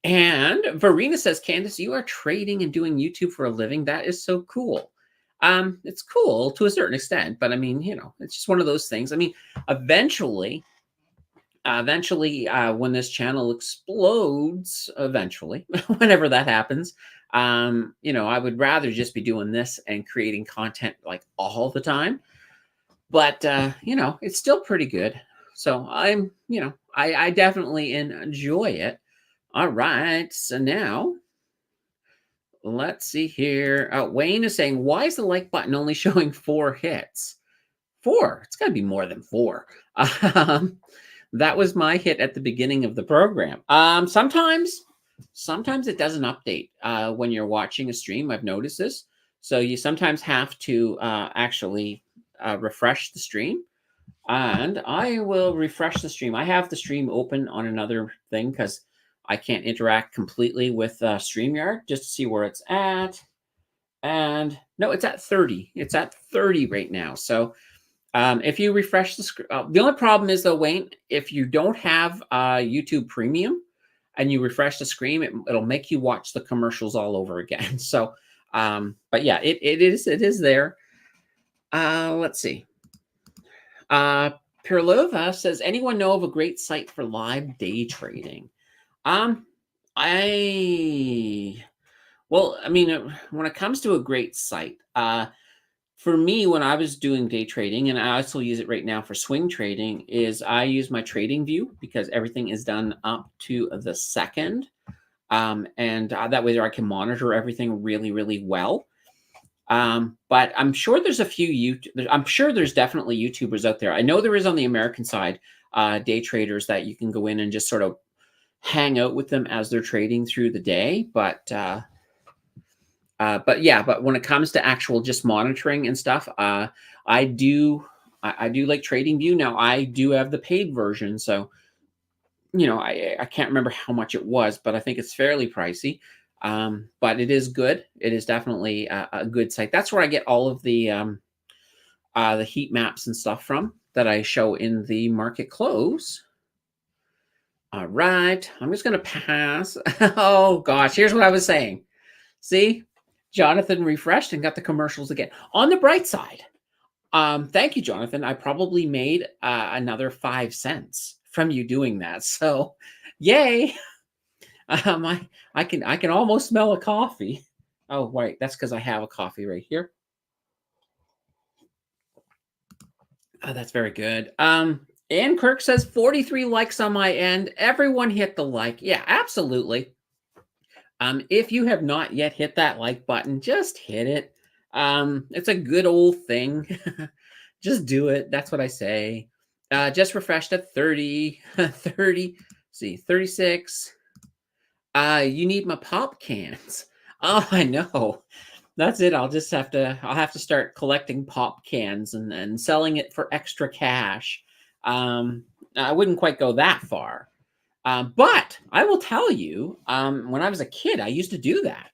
And Verena says, Candace, you are trading and doing YouTube for a living. That is so cool. It's cool to a certain extent, but I mean, it's just one of those things. I mean, eventually, when this channel explodes, eventually, whenever that happens, I would rather just be doing this and creating content like all the time. But it's still pretty good. So I definitely enjoy it. All right, so now let's see here. Wayne is saying, why is the like button only showing 4 hits? 4. It's got to be more than 4. That was my hit at the beginning of the program. Sometimes it doesn't update when you're watching a stream. I've noticed this. So you sometimes have to actually refresh the stream. And I will refresh the stream. I have the stream open on another thing because I can't interact completely with StreamYard just to see where it's at. And no, it's at 30. It's at 30 right now. So if you refresh the screen, the only problem is though, Wayne, if you don't have YouTube Premium and you refresh the screen, it'll make you watch the commercials all over again. So, but yeah, it is there. Let's see. Pirlova says, anyone know of a great site for live day trading? Well, I mean, when it comes to a great site, for me, when I was doing day trading, and I also use it right now for swing trading, is I use my trading view because everything is done up to the second. And that way there I can monitor everything really, really well. But I'm sure there's a few I'm sure there's definitely YouTubers out there. I know there is on the American side, day traders that you can go in and just sort of hang out with them as they're trading through the day. But yeah, but when it comes to actual just monitoring and stuff, I do like TradingView. Now I do have the paid version, so I can't remember how much it was, but I think it's fairly pricey. But it is good. It is definitely a good site. That's where I get all of the heat maps and stuff from that I show in the market close. All right, I'm just going to pass. Oh, gosh, here's what I was saying. See, Jonathan refreshed and got the commercials again. On the bright side, thank you, Jonathan. I probably made another 5 cents from you doing that. So, yay. I can almost smell a coffee. Oh, wait, that's because I have a coffee right here. Oh, that's very good. Ann Kirk says 43 likes on my end. Everyone hit the like. Yeah, absolutely. If you have not yet hit that like button, just hit it. It's a good old thing. Just do it. That's what I say. Just refreshed at 30, 30, see, 36. You need my pop cans. Oh, I know. That's it. I'll have to start collecting pop cans and selling it for extra cash. I wouldn't quite go that far. But I will tell you, when I was a kid, I used to do that.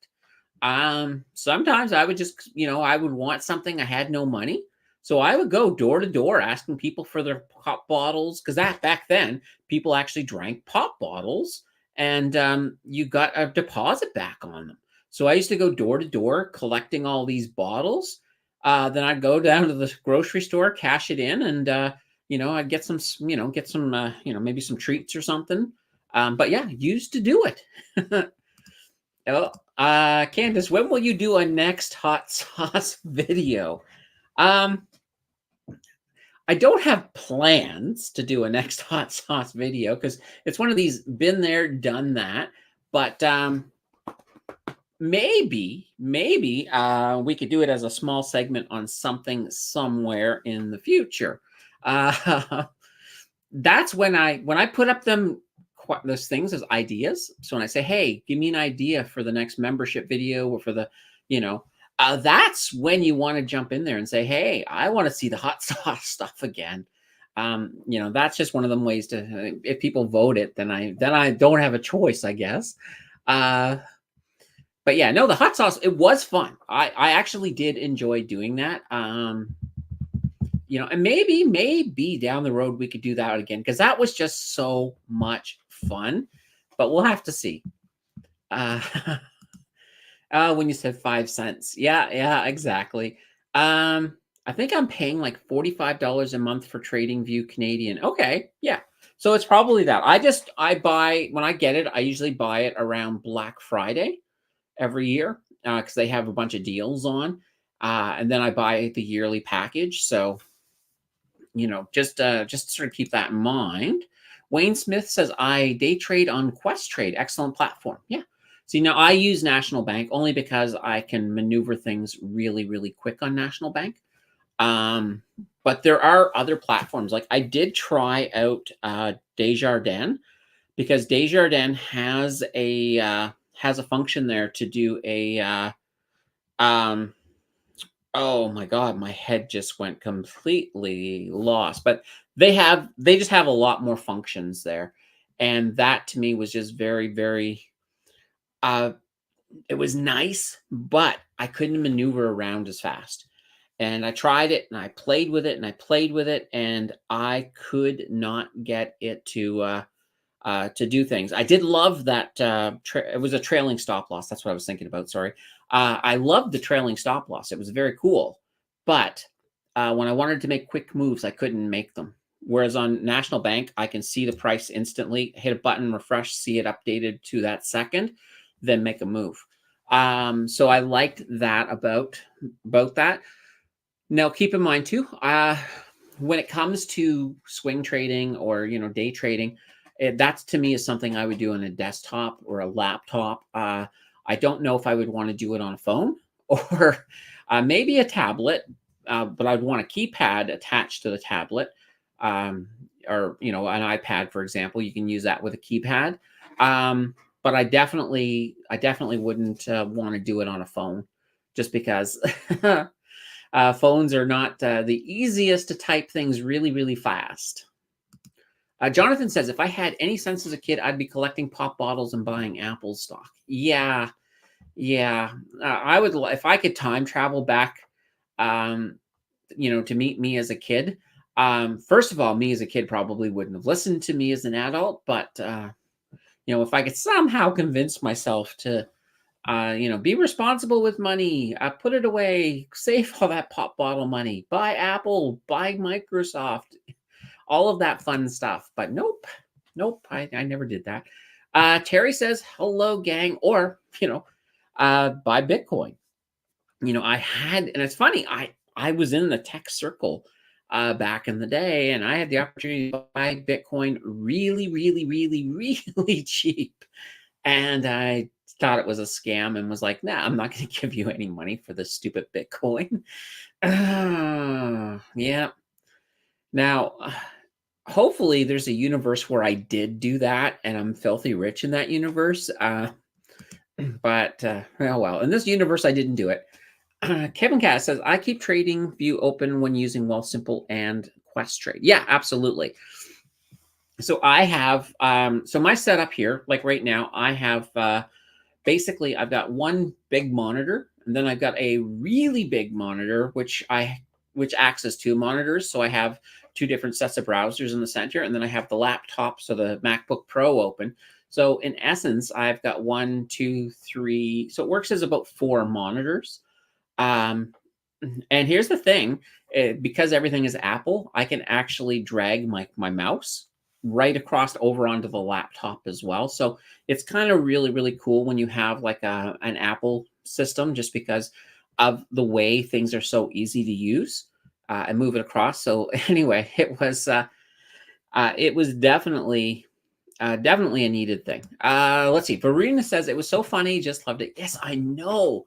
Sometimes I would just, I would want something. I had no money. So I would go door to door asking people for their pop bottles. Because back then, people actually drank pop bottles. And you got a deposit back on them. So I used to go door to door collecting all these bottles. Then I'd go down to the grocery store, cash it in, and I'd get some, maybe some treats or something. But yeah, used to do it. Oh, Candace, when will you do a next hot sauce video? I don't have plans to do a next hot sauce video because it's one of these been there, done that. But maybe we could do it as a small segment on something somewhere in the future. That's when I put up those things as ideas. So when I say, hey, give me an idea for the next membership video or for the, That's when you want to jump in there and say, "Hey, I want to see the hot sauce stuff again." That's just one of them ways to. If people vote it, then I don't have a choice, I guess. Uh, but yeah, no, the hot sauce, it was fun. I actually did enjoy doing that. And maybe down the road we could do that again because that was just so much fun. But we'll have to see. Uh, when you said 5 cents, yeah, exactly. I think I'm paying like $45 a month for TradingView Canadian. Okay, yeah. So it's probably that. I buy when I get it. I usually buy it around Black Friday every year because they have a bunch of deals on. And then I buy the yearly package. So just sort of keep that in mind. Wayne Smith says, I day trade on Quest Trade. Excellent platform. Yeah. See, now I use National Bank only because I can maneuver things really, really quick on National Bank. But there are other platforms. Like I did try out Desjardins because Desjardins has a function there to do um, oh my god, my head just went completely lost. But they just have a lot more functions there. And that to me was just very, very uh it was nice, but I couldn't maneuver around as fast. And I tried it and I played with it and I played with it and I could not get it to do things. I did love that. It was a trailing stop loss. That's what I was thinking about. Sorry. I loved the trailing stop loss. It was very cool. But when I wanted to make quick moves, I couldn't make them. Whereas on National Bank, I can see the price instantly, hit a button, refresh, see it updated to that second, then make a move. So I liked that about that. Now, keep in mind too, when it comes to swing trading or day trading, that's to me is something I would do on a desktop or a laptop. I don't know if I would want to do it on a phone or maybe a tablet, but I'd want a keypad attached to the tablet, or an iPad, for example. You can use that with a keypad. But I definitely wouldn't want to do it on a phone, just because. Phones are not the easiest to type things really, really fast. Jonathan says, if I had any sense as a kid, I'd be collecting pop bottles and buying Apple stock. Yeah, yeah. I would, if I could time travel back, um, to meet me as a kid. First of all, me as a kid probably wouldn't have listened to me as an adult, but if I could somehow convince myself to be responsible with money. Put it away. Save all that pop bottle money. Buy Apple. Buy Microsoft. All of that fun stuff. But nope. I never did that. Terry says, "Hello, gang," or buy Bitcoin. And it's funny. I was in the tech circle back in the day, and I had the opportunity to buy Bitcoin really, really, really, really cheap. And I thought it was a scam and was like, nah, I'm not going to give you any money for this stupid Bitcoin. Yeah. Now, hopefully there's a universe where I did do that and I'm filthy rich in that universe. But oh well, in this universe, I didn't do it. Kevin Cass says, I keep trading view open when using Wealthsimple and Quest Trade. Yeah, absolutely. So I have, so my setup here, like right now, I have, basically I've got one big monitor and then I've got a really big monitor, which acts as two monitors. So I have two different sets of browsers in the center, and then I have the laptop, so the MacBook Pro open. So in essence, I've got 1, 2, 3. So it works as about 4 monitors. And here's the thing, because everything is Apple, I can actually drag my mouse right across over onto the laptop as well. So it's kind of really, really cool when you have like an Apple system, just because of the way things are so easy to use and move it across. So anyway, it was definitely a needed thing. Let's see. Verena says, it was so funny. Just loved it. Yes, I know.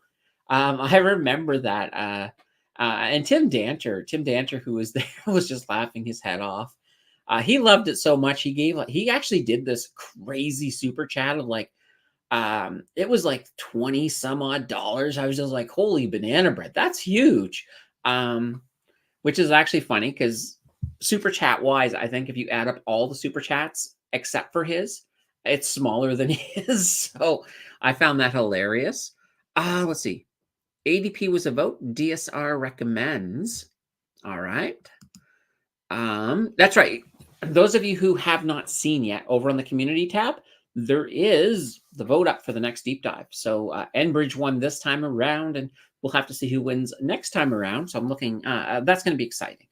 I remember that. And Tim Danter, who was there, was just laughing his head off. He loved it so much. He actually did this crazy super chat of like It was like 20 some odd dollars. I was just like, holy banana bread, that's huge. Which is actually funny because super chat wise, I think if you add up all the super chats except for his, it's smaller than his. So I found that hilarious. Let's see. ADP was a vote. DSR recommends. All right. That's right. Those of you who have not seen yet, over on the community tab, there is the vote up for the next deep dive. So Enbridge won this time around, and we'll have to see who wins next time around. So I'm looking, that's going to be exciting.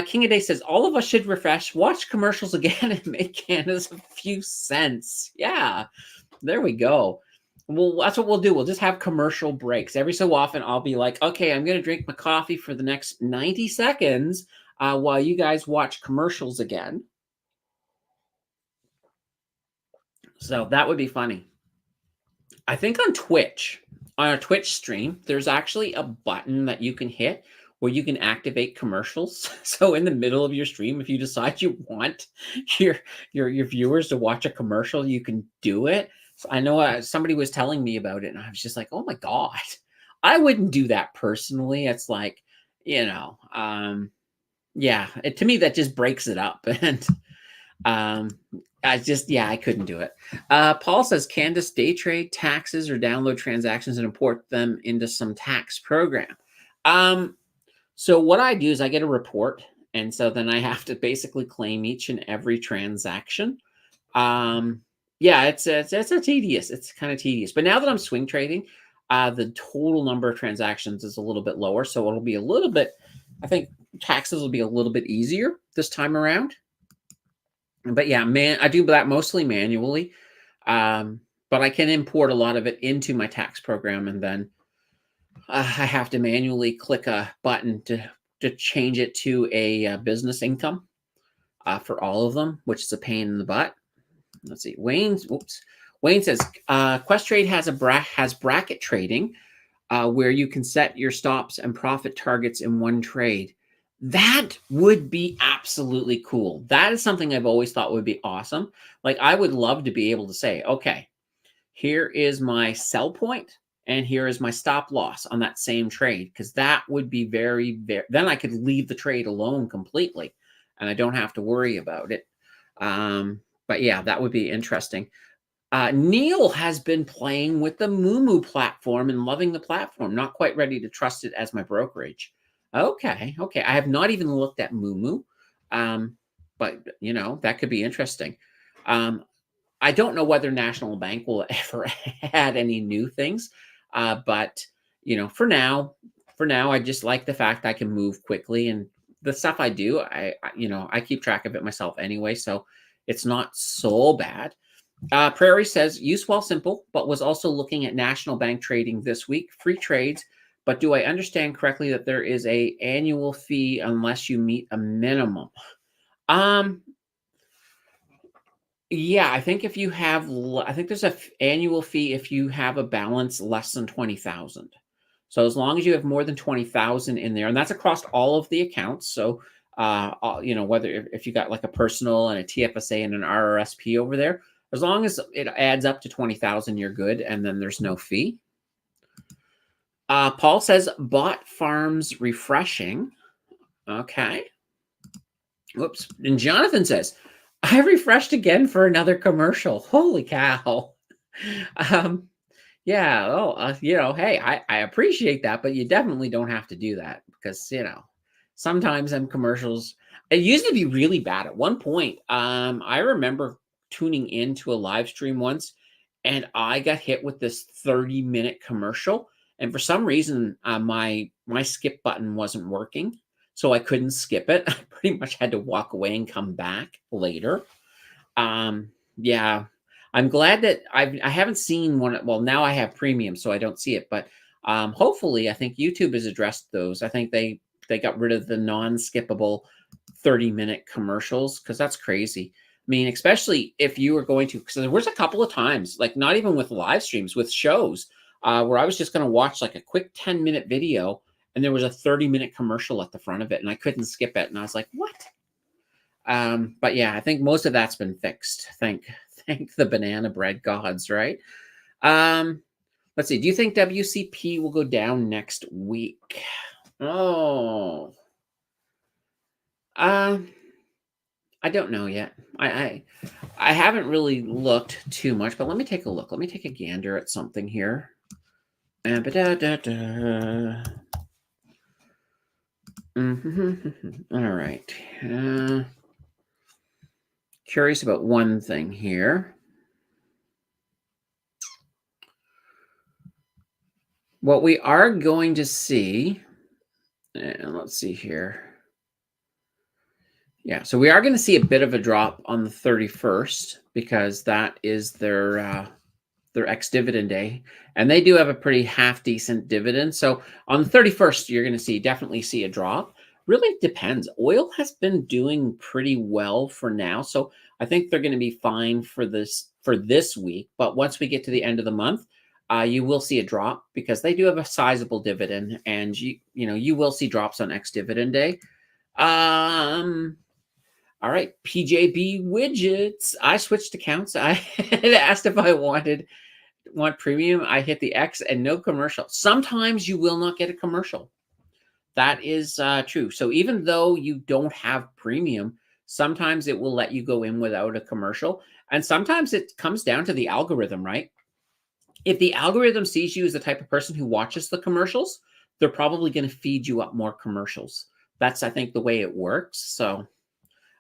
King of Day says, all of us should refresh, watch commercials again, and make Canada's a few cents. Yeah, there we go. Well, that's what we'll do. We'll just have commercial breaks. Every so often, I'll be like, okay, I'm going to drink my coffee for the next 90 seconds while you guys watch commercials again. So that would be funny. I think on a Twitch stream, there's actually a button that you can hit where you can activate commercials. So in the middle of your stream, if you decide you want your viewers to watch a commercial, you can do it. So I know somebody was telling me about it, and I was just like, oh my God, I wouldn't do that personally. It's like, yeah, to me, that just breaks it up. And I couldn't do it. Paul says, Candace, day trade taxes or download transactions and import them into some tax program. So what I do is I get a report, and so then I have to basically claim each and every transaction. Yeah, it's tedious. It's kind of tedious. But now that I'm swing trading, the total number of transactions is a little bit lower, so it'll be a little bit. I think taxes will be a little bit easier this time around. But yeah, I do that mostly manually. But I can import a lot of it into my tax program, and then I have to manually click a button to change it to a business income for all of them, which is a pain in the butt. Let's see. Wayne says Questrade has bracket trading where you can set your stops and profit targets in one trade. That would be absolutely cool. That is something I've always thought would be awesome. Like, I would love to be able to say, okay, here is my sell point and here is my stop loss on that same trade, because that would be very, very, then I could leave the trade alone completely and I don't have to worry about it. But yeah, that would be interesting. Neil has been playing with the Moomoo platform and loving the platform. Not quite ready to trust it as my brokerage. Okay. I have not even looked at Moomoo, but that could be interesting. I don't know whether National Bank will ever add any new things, but for now, I just like the fact I can move quickly, and the stuff I do, I keep track of it myself anyway, so it's not so bad. Prairie says, use while simple, but was also looking at National Bank trading this week, free trades. But do I understand correctly that there is a annual fee unless you meet a minimum? Yeah, I think if you have, I think there's an annual fee if you have a balance less than 20,000. So as long as you have more than 20,000 in there, and that's across all of the accounts. So, whether if you got like a personal and a TFSA and an RRSP over there, as long as it adds up to 20,000, you're good, and then there's no fee. Paul says, bot farms refreshing. Okay. Whoops. And Jonathan says, I refreshed again for another commercial. Holy cow. Yeah. Oh, hey, I appreciate that, but you definitely don't have to do that because, sometimes them commercials, it used to be really bad at one point. I remember tuning into a live stream once and I got hit with this 30-minute commercial. And for some reason, my skip button wasn't working. So I couldn't skip it. I pretty much had to walk away and come back later. Yeah, I'm glad that I haven't seen one. Well, now I have premium, so I don't see it. But hopefully, I think YouTube has addressed those. I think they got rid of the non-skippable 30-minute commercials, because that's crazy. I mean, especially if you were going to, because there was a couple of times, like not even with live streams, with shows, where I was just going to watch like a quick 10-minute video, and there was a 30-minute commercial at the front of it, and I couldn't skip it. And I was like, what? But yeah, I think most of that's been fixed. Thank Thank the banana bread gods, right? Let's see. Do you think WCP will go down next week? Oh, uh, I don't know yet. I haven't really looked too much, but let me take a look. Let me take a gander at something here. Ba-da-da-da. All right. Curious about one thing here. What we are going to see, and let's see here. Yeah, so we are going to see a bit of a drop on the 31st because that is their ex-dividend day, and they do have a pretty half decent dividend. So on the 31st, you're going to definitely see a drop. Really depends. Oil has been doing pretty well for now, so I think they're going to be fine for this week. But once we get to the end of the month, you will see a drop because they do have a sizable dividend, and you will see drops on ex-dividend day. All right, PJB widgets. I switched accounts. I had asked if I want premium. I hit the X and no commercial. Sometimes you will not get a commercial. That is true. So even though you don't have premium, sometimes it will let you go in without a commercial. And sometimes it comes down to the algorithm, right? If the algorithm sees you as the type of person who watches the commercials, they're probably going to feed you up more commercials. That's, I think, the way it works. So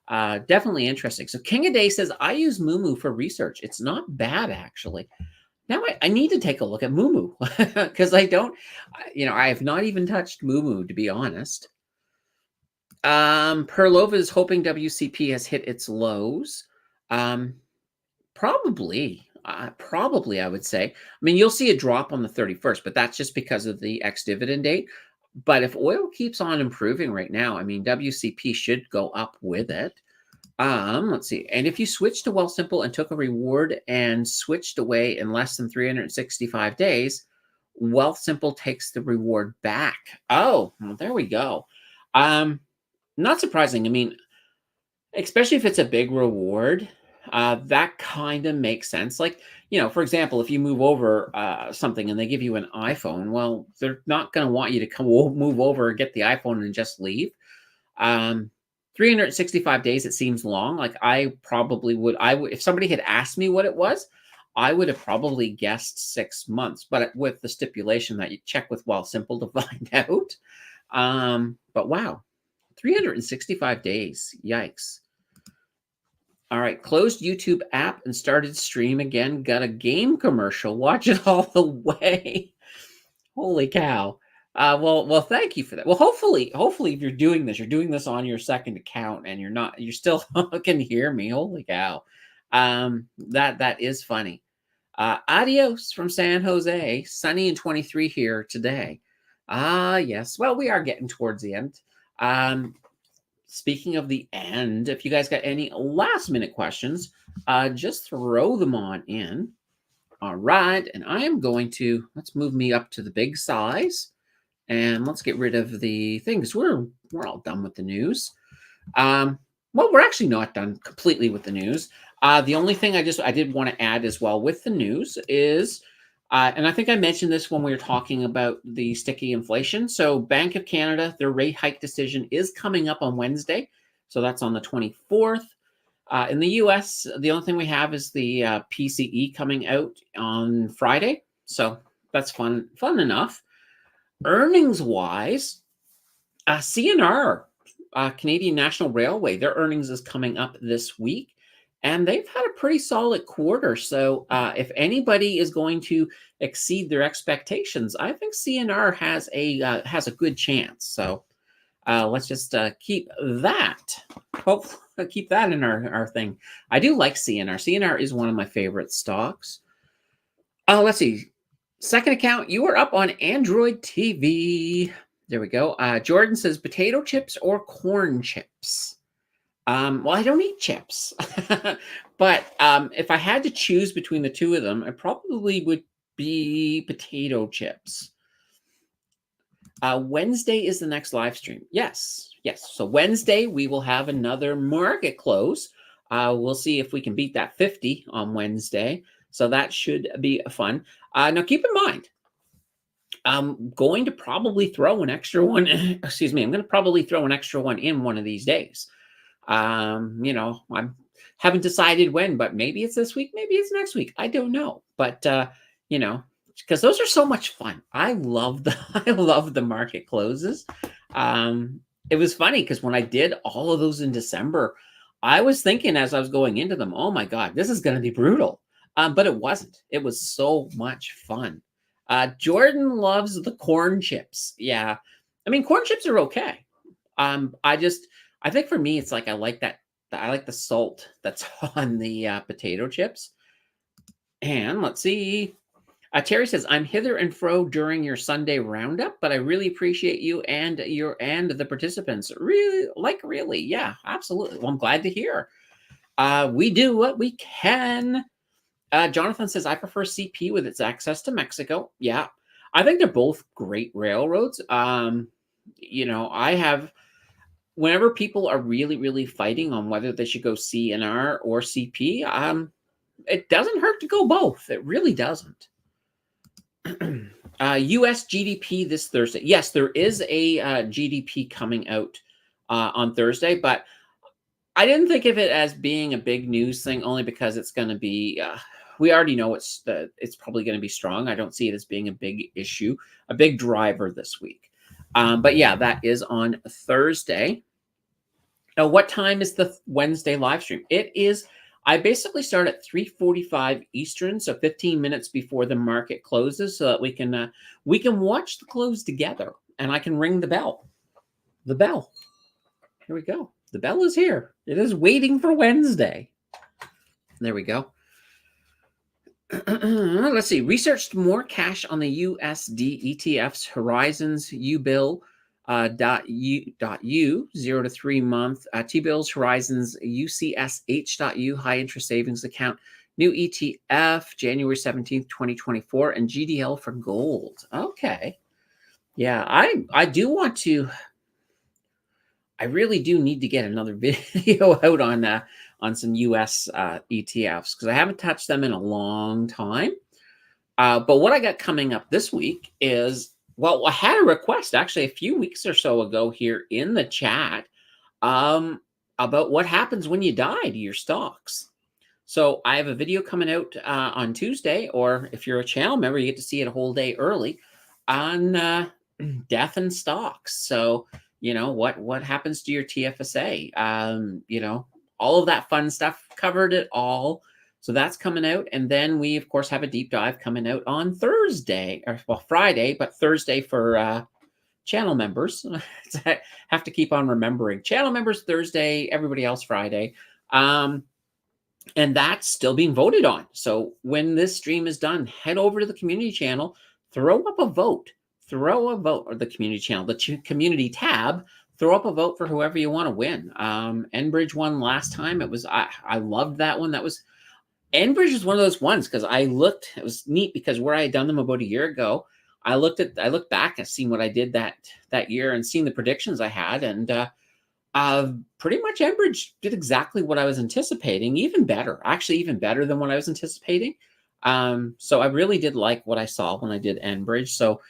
definitely interesting. So King of Day says, I use Moomoo for research. It's not bad, actually. Now I need to take a look at Moomoo because I don't, I have not even touched Moomoo, to be honest. Perlova is hoping WCP has hit its lows. Probably, I would say. I mean, you'll see a drop on the 31st, but that's just because of the ex-dividend date. But if oil keeps on improving right now, I mean, WCP should go up with it. Let's see. And if you switch to Wealthsimple and took a reward and switched away in less than 365 days, Wealthsimple takes the reward back. Oh, well, there we go. Not surprising. I mean, especially if it's a big reward, that kind of makes sense. Like, for example, if you move over something and they give you an iPhone, well, they're not going to want you to move over and get the iPhone and just leave. 365 days, it seems long. Like I would, if somebody had asked me what it was, I would have probably guessed 6 months, but with the stipulation that you check with Wealthsimple to find out. But wow, 365 days. Yikes. All right, closed YouTube app and started stream again. Got a game commercial. Watch it all the way. Holy cow. Well, thank you for that. Well, hopefully, if you're doing this on your second account and you're still can hear me. Holy cow. That is funny. Adios from San Jose. Sunny and 23 here today. Yes. Well, we are getting towards the end. Speaking of the end, if you guys got any last minute questions, just throw them on in. All right, and I am going to, let's move me up to the big size, and let's get rid of the things. We're all done with the news. Well, we're actually not done completely with the news. The only thing I did want to add as well with the news is, and I think I mentioned this when we were talking about the sticky inflation. So Bank of Canada, their rate hike decision is coming up on Wednesday. So that's on the 24th. In the US, the only thing we have is the PCE coming out on Friday. So that's fun enough. Earnings-wise, CNR, Canadian National Railway, their earnings is coming up this week. And they've had a pretty solid quarter. So if anybody is going to exceed their expectations, I think CNR has a good chance. So let's just keep that. Hopefully, keep that in our thing. I do like CNR. CNR is one of my favorite stocks. Let's see. Second account, you are up on Android TV. There we go. Jordan says potato chips or corn chips. Well, I don't eat chips, but if I had to choose between the two of them, I probably would be potato chips. Wednesday is the next live stream. Yes. So Wednesday, we will have another market close. We'll see if we can beat that 50 on Wednesday. So that should be fun. Now, keep in mind, I'm going to probably throw an extra one. Excuse me. I'm going to probably throw an extra one in one of these days. I haven't decided when, but maybe it's this week, maybe it's next week. I don't know. But because those are so much fun. I love the market closes. It was funny because when I did all of those in December, I was thinking as I was going into them, oh my God, this is going to be brutal. But it wasn't. It was so much fun. Jordan loves the corn chips. Yeah. I mean, corn chips are okay. I think for me, it's like I like the salt that's on the potato chips. And let's see. Terry says, I'm hither and fro during your Sunday roundup, but I really appreciate you and the participants. Really. Yeah, absolutely. Well, I'm glad to hear. We do what we can. Jonathan says, I prefer CP with its access to Mexico. Yeah, I think they're both great railroads. I have, whenever people are really, really fighting on whether they should go CNR or CP, it doesn't hurt to go both. It really doesn't. US GDP this Thursday. Yes, there is a GDP coming out on Thursday, but I didn't think of it as being a big news thing only because it's going to be, we already know it's probably going to be strong. I don't see it as being a big issue, a big driver this week. But yeah, that is on Thursday. Now, what time is the Wednesday live stream? It is, I basically start at 3:45 Eastern, so 15 minutes before the market closes, so that we can watch the close together, and I can ring the bell. The bell. Here we go. The bell is here. It is waiting for Wednesday. There we go. Let's see. Researched more cash on the USD ETFs, Horizons, U-Bill, .U 0 to 3 month, T-bills, Horizons, UCSH.U, high interest savings account, new ETF, January 17th, 2024, and GDL for gold. Okay. Yeah, I do want to, I really do need to get another video out on some US ETFs because I haven't touched them in a long time. But what I got coming up this week is, well, I had a request actually a few weeks or so ago here in the chat about what happens when you die to your stocks. So I have a video coming out on Tuesday, or if you're a channel member, you get to see it a whole day early on death and stocks. So, what happens to your TFSA? All of that fun stuff, covered it all. So that's coming out. And then we, of course, have a deep dive coming out on Thursday, Friday, but Thursday for channel members. I have to keep on remembering. Channel members Thursday, everybody else Friday. And that's still being voted on. So when this stream is done, head over to the community channel, throw up a vote, or the community channel, the community tab, throw up a vote for whoever you want to win. Enbridge won last time. I loved that one. Enbridge is one of those ones because I looked, it was neat because where I had done them about a year ago, I looked back and seen what I did that year and seen the predictions I had. And pretty much Enbridge did exactly what I was anticipating, even better than what I was anticipating. So I really did like what I saw when I did Enbridge. So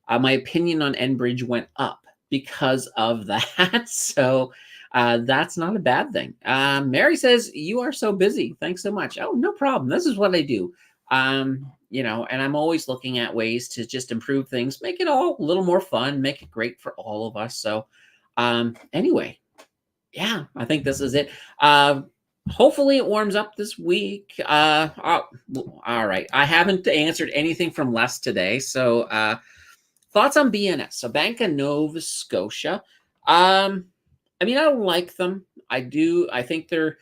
my opinion on Enbridge went up because of that. So that's not a bad thing. Mary says, you are so busy. Thanks so much. Oh, no problem. This is what I do. And I'm always looking at ways to just improve things, make it all a little more fun, make it great for all of us. So anyway, yeah, I think this is it. Hopefully it warms up this week. All right. I haven't answered anything from Les today. So thoughts on BNS. So Bank of Nova Scotia. I don't like them. I do. I think they're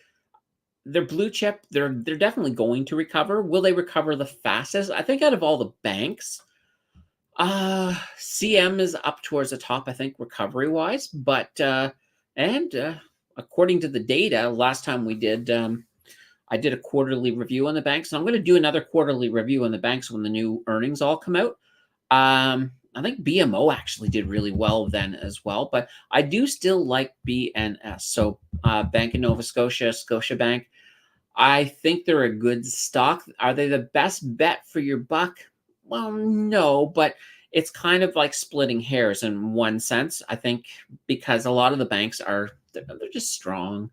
blue chip. They're definitely going to recover. Will they recover the fastest? I think out of all the banks, CM is up towards the top, I think, recovery wise. But according to the data, last time we did, I did a quarterly review on the banks, and I'm going to do another quarterly review on the banks when the new earnings all come out. I think BMO actually did really well then as well, but I do still like BNS. So Bank of Nova Scotia, Scotiabank, I think they're a good stock. Are they the best bet for your buck? Well, no, but it's kind of like splitting hairs in one sense. I think because a lot of the banks are they're just strong.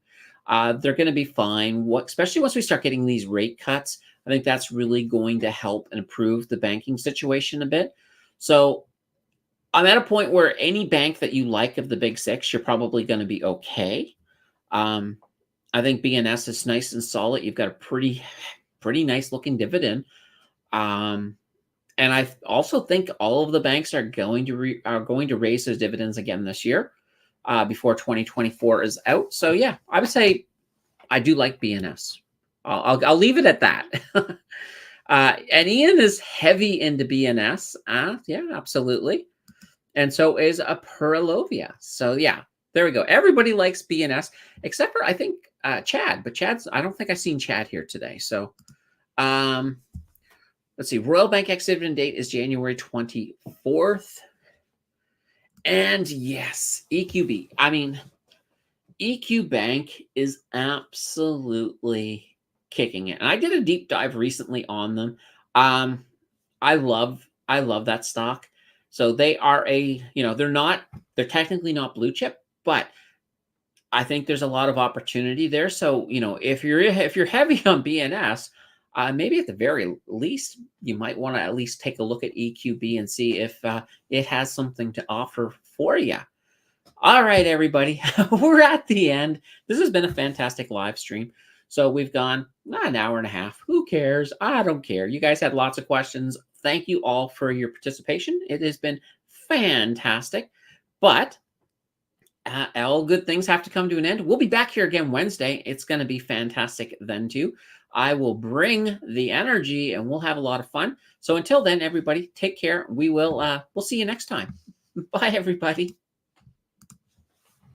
They're going to be fine. What, especially once we start getting these rate cuts, I think that's really going to help improve the banking situation a bit. So I'm at a point where any bank that you like of the big six, you're probably going to be okay. Um, I think BNS is nice and solid. You've got a pretty nice looking dividend. Um, and I also think all of the banks are going to are going to raise those dividends again this year, before 2024 is out. So yeah, I would say I do like BNS. I'll leave it at that. And Ian is heavy into BNS. Yeah, absolutely. And so is a Purilovia. So yeah, there we go. Everybody likes BNS except for I think Chad, but I don't think I've seen Chad here today. So um, let's see. Royal Bank ex dividend date is January 24th. And yes, EQB. I mean, EQ Bank is absolutely kicking it. And I did a deep dive recently on them. Um, I love that stock. So they are they're technically not blue chip, but I think there's a lot of opportunity there. So, if you're heavy on BNS, maybe at the very least, you might want to at least take a look at EQB and see if it has something to offer for you. All right, everybody, we're at the end. This has been a fantastic live stream. So we've gone an hour and a half. Who cares? I don't care. You guys had lots of questions. Thank you all for your participation. It has been fantastic. But all good things have to come to an end. We'll be back here again Wednesday. It's going to be fantastic then too. I will bring the energy and we'll have a lot of fun. So until then, everybody, take care. We'll see you next time. Bye, everybody.